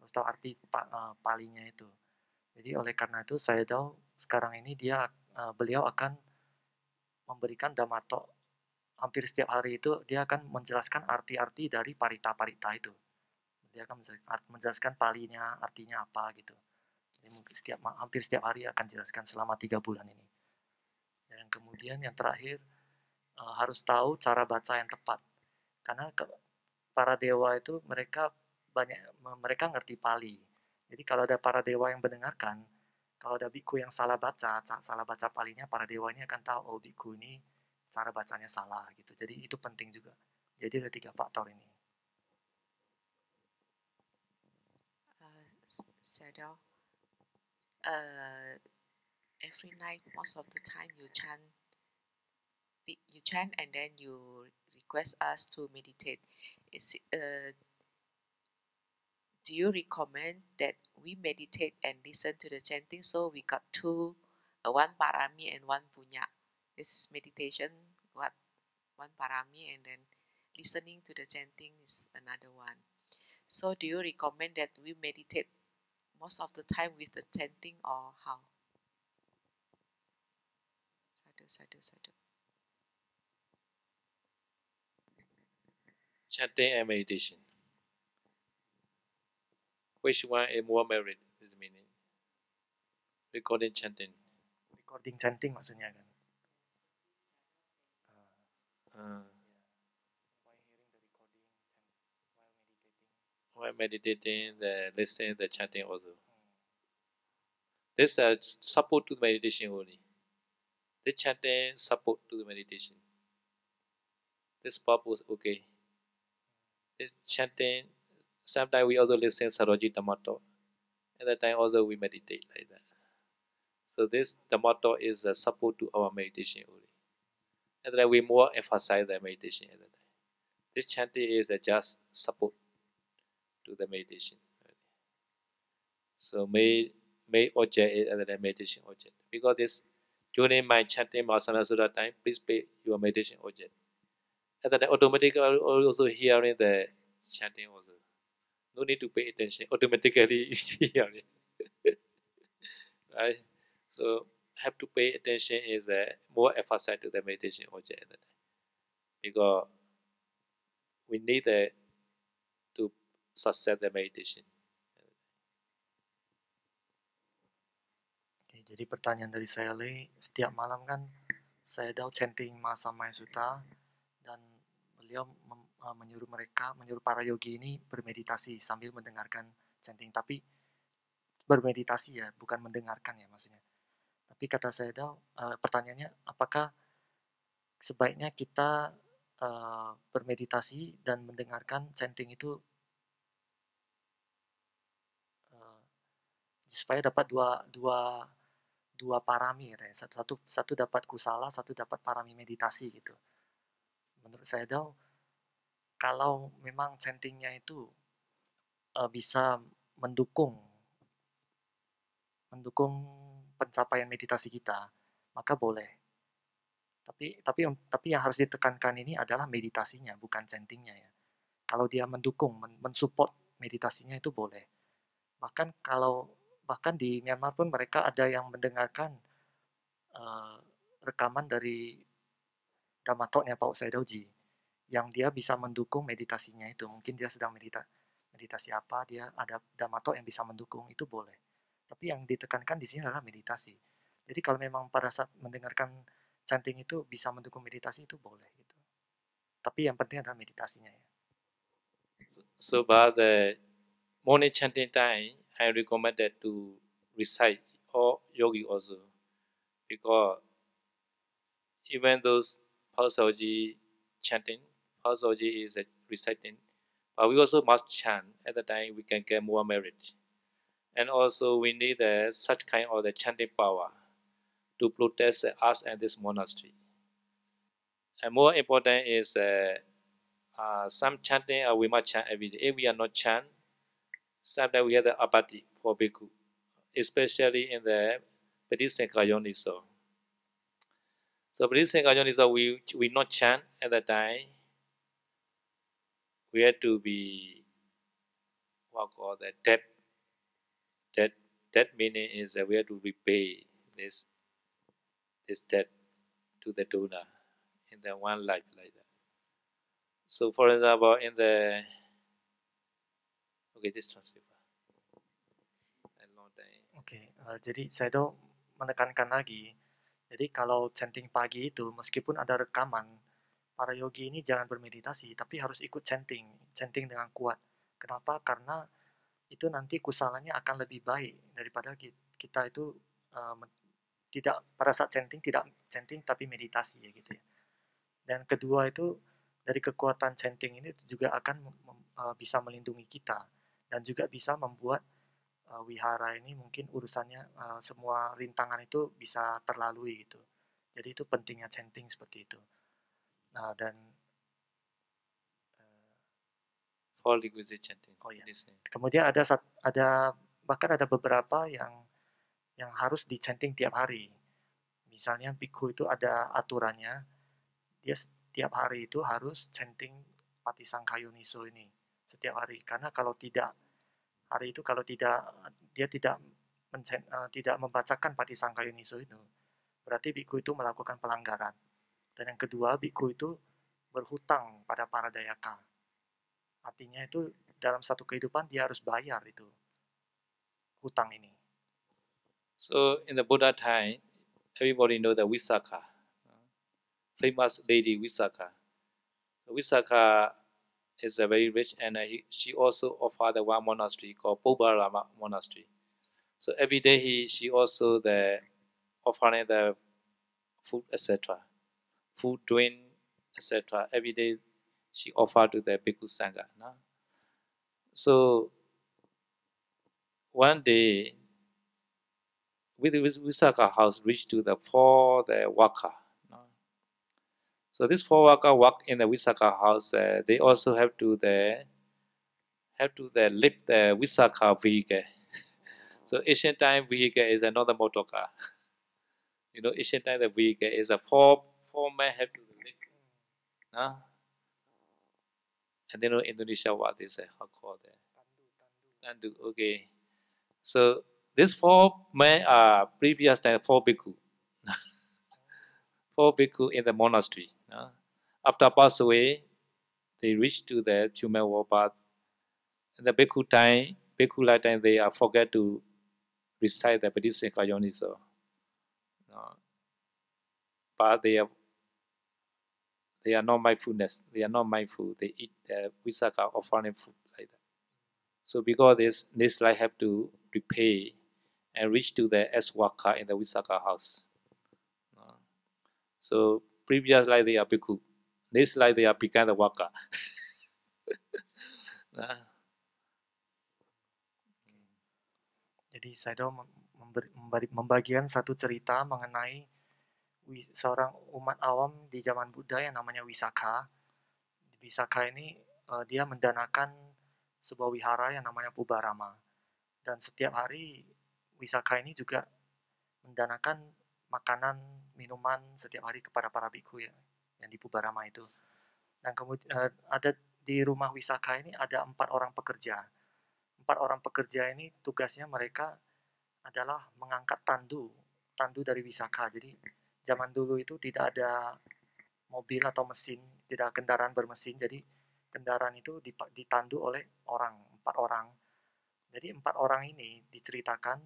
harus tahu arti palinya itu. Jadi oleh karena itu saya tahu sekarang ini beliau akan memberikan dhammato. Hampir setiap hari itu dia akan menjelaskan arti-arti dari parita-parita itu. Dia akan menjelaskan palinya, artinya apa gitu. Jadi hampir setiap hari akan jelaskan selama 3 bulan ini. Dan kemudian yang terakhir harus tahu cara baca yang tepat. Karena para dewa itu mereka ngerti Pali. Jadi kalau ada para dewa yang mendengarkan, kalau ada biku yang salah baca palinya, para dewa ini akan tahu, oh biku ini cara bacanya salah gitu. Jadi itu penting juga. Jadi ada 3 faktor ini. Sayadaw, every night, most of the time you chant and then you request us to meditate. Do you recommend that we meditate and listen to the chanting? So we got 2, 1 parami and 1 punya. This meditation got 1 parami and then listening to the chanting is another one. So do you recommend that we meditate most of the time with the chanting or how? Sadhu. Chanting and meditation. Which one is more merit? This meaning. Recording chanting. Recording chanting maksudnya kan. While meditating, the listening, the chanting also. This support to the meditation only. This chanting support to the meditation. This purpose okay. This chanting, sometimes we also listen Saroji Dhammato. At that time also we meditate like that. So this Dhammato is a support to our meditation only. And then we more emphasize the meditation at that time. This chanting is just support to the meditation. So may object is the meditation object. Because this during my chanting Mahasana Sutta time, please pay your meditation object. And then automatically also hearing the chanting also. No need to pay attention. Automatically hearing. Right? So have to pay attention is more emphasize to the meditation object at that time. Because we need to success the meditation. Oke, jadi pertanyaan dari saya setiap malam kan saya chanting Mahasamaya Sutta dan beliau menyuruh para yogi ini bermeditasi sambil mendengarkan chanting. Tapi bermeditasi ya, bukan mendengarkan ya maksudnya. Tapi kata saya pertanyaannya apakah sebaiknya kita bermeditasi dan mendengarkan chanting itu supaya dapat dua parami katanya. Satu dapat kusala, satu dapat parami meditasi gitu. Menurut saya Dao, kalau memang chantingnya itu bisa mendukung pencapaian meditasi kita, maka boleh. Tapi yang harus ditekankan ini adalah meditasinya, bukan chantingnya ya. Kalau dia mendukung, mensupport meditasinya itu boleh. Bahkan di Myanmar pun mereka ada yang mendengarkan rekaman dari Dhammatalknya Pak Usai Dauji, yang dia bisa mendukung meditasinya itu. Mungkin dia sedang meditasi apa, dia ada Dhammatalk yang bisa mendukung, itu boleh. Tapi yang ditekankan di sini adalah meditasi. Jadi kalau memang pada saat mendengarkan chanting itu bisa mendukung meditasi, itu boleh gitu. Tapi yang penting adalah meditasinya ya. So by the morning chanting time, I recommended to recite all yogi also, because even those Pasaji chanting, Pasaji is reciting, but we also must chant. At the time, we can get more merit, and also we need such kind of the chanting power to protect us and this monastery. And more important is some chanting we must chant every day. If we are not chant, sometimes we have the apathy for bhikkhu, especially in the Padisanka Yoniso. So Padisanka Yoniso, we not chant at the time. We have to be what called the debt. Debt meaning is that we have to repay this debt to the donor in the one life like that. So for example, in the this translate. Oke, jadi saya tuh menekankan lagi. Jadi kalau chanting pagi itu, meskipun ada rekaman, para yogi ini jangan bermeditasi, tapi harus ikut chanting dengan kuat. Kenapa? Karena itu nanti kusalanya akan lebih baik daripada kita itu tidak pada saat chanting tidak chanting tapi meditasi ya gitu ya. Dan kedua itu dari kekuatan chanting ini juga akan bisa melindungi kita dan juga bisa membuat wihara ini mungkin urusannya semua rintangan itu bisa terlalui gitu. Jadi itu pentingnya chanting seperti itu. Dan for requisite chanting. Oh ya. Kemudian bahkan ada beberapa yang harus di chanting tiap hari. Misalnya bhikkhu itu ada aturannya, dia setiap hari itu harus chanting Patisangkha Yoniso ini setiap hari. Karena kalau tidak hari itu dia tidak membacakan Patisangkha Yoniso itu, berarti bhikkhu itu melakukan pelanggaran. Dan yang kedua, bhikkhu itu berhutang pada para dayaka. Artinya itu dalam satu kehidupan dia harus bayar itu hutang ini. So in the Buddha time, everybody know the Visakha, famous lady Visakha. So Visakha is a very rich, and she also offered the one monastery called Pobarama Monastery. So every day she also offering the food, etc., food, drink, etc. Every day she offered to the Bhikkhu Sangha. No? So one day, with Visakha house reached to the worker. No? So this 4 worker work in the Visakha house. They also have to lift the Visakha vehicle. So ancient time vehicle is another motor car. You know, ancient time the vehicle is a four men have to lift. No? And then in Indonesia, what they say, how called that? Tandu. Okay. So these 4 men are previous time 4 bhikkhu. 4 bhikkhu in the monastery. No? After pass away, they reach to the human world, but in the bhikkhu lifetime, they forget to recite the Padisanka Yoniso. No? But they are not mindfulness. They are not mindful. They eat the Visakha offering food like that. So because this life have to repay and reach to the S-Waka in the Visakha house. So previous life they are bhikkhu. This life they are become the Waka. Jadi Sayadaw membagikan satu cerita mengenai seorang umat awam di zaman Buddha yang namanya Wisakha. Wisakha ini dia mendanakan sebuah wihara yang namanya Pubarama. Dan setiap hari Wisakha ini juga mendanakan makanan, minuman setiap hari kepada para bhikkhu ya, yang di Pubarama itu. Dan kemudian ada di rumah Wisakha ini ada 4 orang pekerja. 4 orang pekerja ini tugasnya mereka adalah mengangkat tandu dari Wisakha. Jadi zaman dulu itu tidak ada mobil atau mesin, tidak ada kendaraan bermesin. Jadi kendaraan itu ditandu oleh 4 orang. Jadi 4 orang ini diceritakan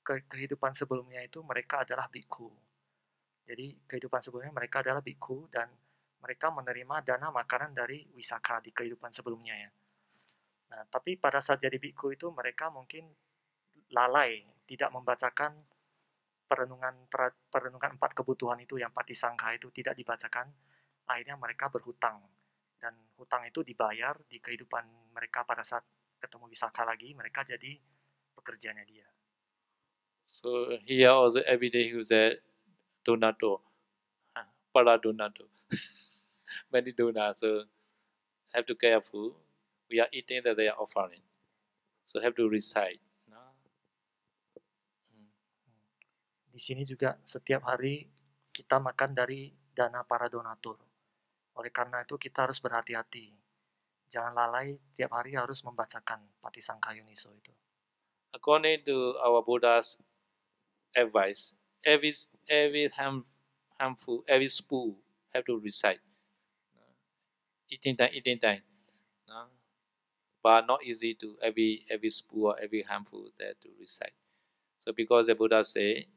kehidupan sebelumnya itu mereka adalah bhikkhu. Jadi kehidupan sebelumnya mereka adalah bhikkhu dan mereka menerima dana makanan dari Wisakha di kehidupan sebelumnya ya. Nah, tapi pada saat jadi bhikkhu itu mereka mungkin lalai, tidak membacakan perenungan 4 kebutuhan itu yang Patisangkha itu tidak dibacakan. Akhirnya mereka berhutang dan hutang itu dibayar di kehidupan mereka pada saat ketemu Wisakha lagi, mereka jadi pekerjaannya dia. So here also every day he said donato, para donato, many donors. So have to careful. We are eating that they are offering, so have to recite. No? Di sini juga setiap hari kita makan dari dana para donatur. Oleh karena itu kita harus berhati-hati. Jangan lalai, tiap hari harus membacakan Patisangkha Yuniso itu. According to our Buddha's advice, every harmful, every spoon have to recite. Eating time. No? But not easy to every spoon or every harmful that to recite. So because the Buddha say,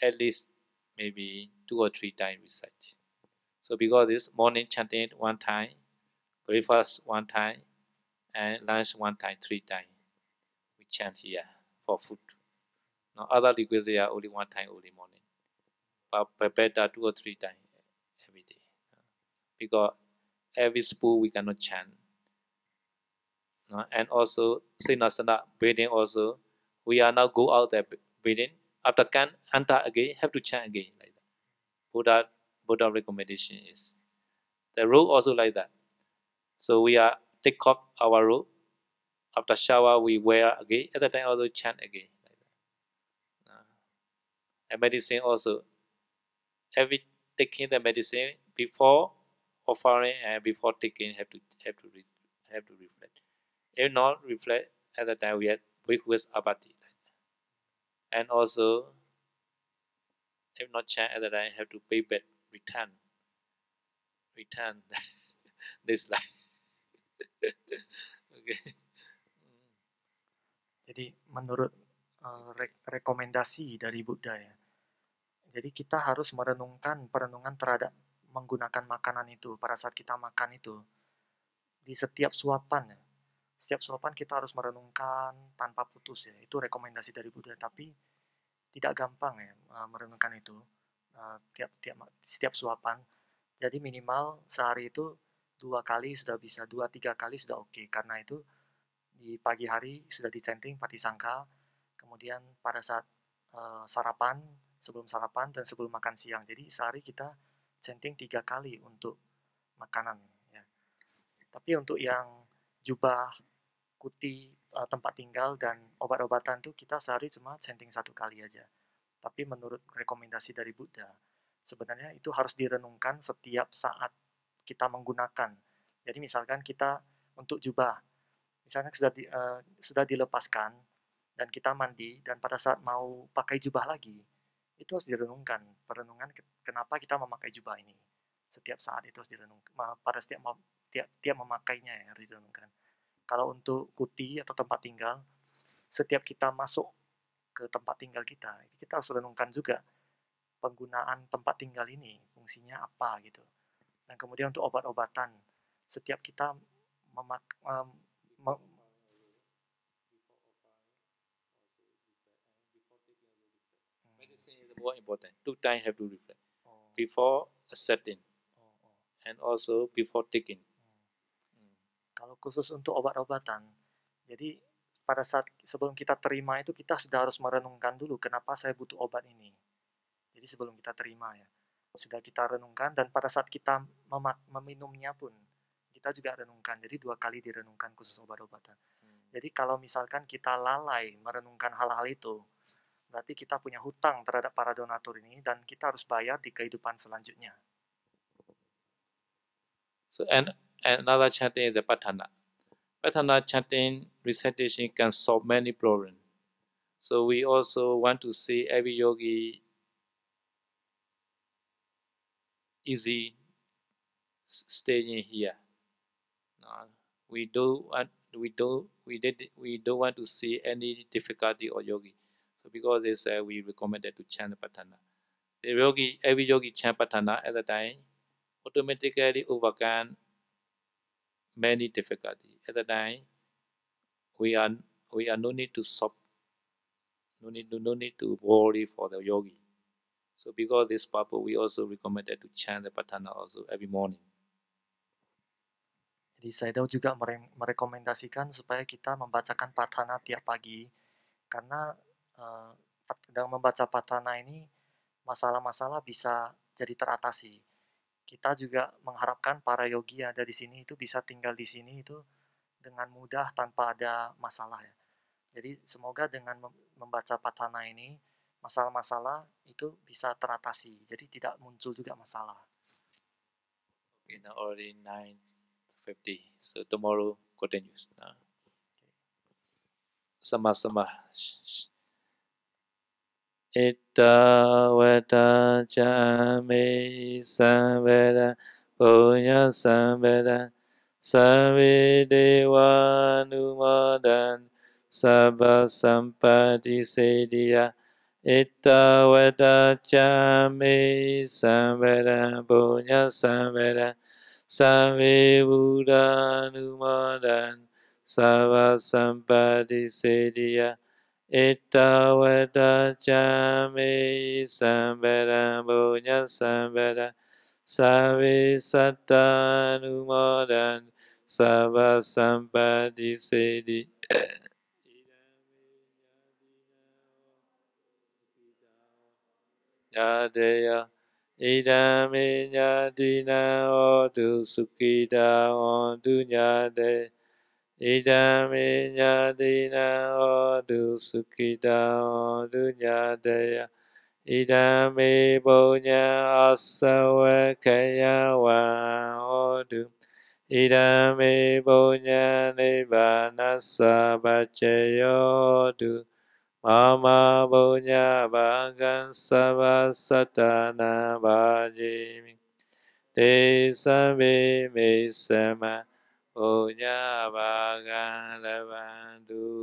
at least maybe 2 or 3 times recite. So because this morning chanting 1 time, breakfast 1 time, and lunch 1 time, 3 times. We chant here for food. Now other requests are only 1 time, only morning. But better 2 or 3 times every day. Because every spoon we cannot chant. And also Sinasana breathing also, we are now go out there breathing. After can enter again, have to chant again like that. Buddha recommendation is. The rule also like that. So we are take off our robe. After shower we wear again. At the time also chant again like that. And medicine also. Every taking the medicine before offering and before taking have to reflect. If not reflect at the time we have request abati. And also if not chant at the time have to pay back return this life. Okay. Jadi menurut rekomendasi dari Buddha ya. Jadi kita harus merenungkan perenungan terhadap menggunakan makanan itu pada saat kita makan itu. Di setiap suapan ya. Setiap suapan kita harus merenungkan tanpa putus ya. Itu rekomendasi dari Buddha, tapi tidak gampang ya merenungkan itu setiap suapan. Jadi minimal sehari itu 2 kali sudah bisa, 2-3 kali sudah oke. Karena itu di pagi hari sudah dichanting Patisangkha, kemudian pada saat sarapan, sebelum sarapan dan sebelum makan siang. Jadi sehari kita chanting 3 kali untuk makanan ya. Tapi untuk yang jubah, kuti, tempat tinggal dan obat-obatan tuh kita sehari cuma chanting 1 kali aja. Tapi menurut rekomendasi dari Buddha, sebenarnya itu harus direnungkan setiap saat kita menggunakan. Jadi misalkan kita untuk jubah, misalnya sudah dilepaskan dan kita mandi dan pada saat mau pakai jubah lagi, itu harus direnungkan. Perenungan kenapa kita memakai jubah ini. Setiap saat itu harus direnungkan. Pada setiap memakainya ya, harus direnungkan. Kalau untuk kuti atau tempat tinggal, setiap kita masuk ke tempat tinggal kita harus renungkan juga penggunaan tempat tinggal ini, fungsinya apa gitu. Dan kemudian untuk obat-obatan, setiap kita medicine is more important. 2 times have to reflect. Before setting and also before taking. Kalau khusus untuk obat-obatan, jadi pada saat sebelum kita terima itu kita sudah harus merenungkan dulu kenapa saya butuh obat ini. Jadi sebelum kita terima ya, sudah kita renungkan, dan pada saat kita meminumnya pun kita juga renungkan. Jadi 2 kali direnungkan khusus obat-obatan. Jadi kalau misalkan kita lalai merenungkan hal-hal itu, berarti kita punya hutang terhadap para donatur ini dan kita harus bayar di kehidupan selanjutnya. So and another chanting is the patthana. Patthana chanting recitation can solve many problems. So we also want to see every yogi easy staying here. We don't want to see any difficulty or yogi. So because this we recommended to chant patthana. Every yogi chant patthana at the time automatically overcome many difficulties. At the time we are no need to stop, no need to worry for the yogi. So because this purpose, we also recommended to chant the patthana also every morning. Jadi saya juga merekomendasikan supaya kita membacakan patthana tiap pagi, karena dengan membaca patthana ini masalah-masalah bisa jadi teratasi. Kita juga mengharapkan para yogi yang ada di sini itu bisa tinggal di sini itu dengan mudah tanpa ada masalah ya. Jadi semoga dengan membaca patthana ini masalah-masalah itu bisa teratasi. Jadi tidak muncul juga masalah. Okay, now already 9:50. So tomorrow continues. Sama. Itta vata jame samveda punya samveda savi dewa numodan sabba sampati sediya. Itta vata jame samveda punya samveda savi buddha numodan sabba sampati sediya. Itta vata jame samveda punya samveda savi satta numodan sabba sampati sedi. Yadeya idame nyadina odu sukita ondu nyade. Idame nyadina odu sukita ondu nyadeya. Idame punya asawa kaya wa odu. Idame punya nibbana sabacayo odu. Mama punya bagan sabba satana bhajimi. Desa me sama punya bagan levandusa.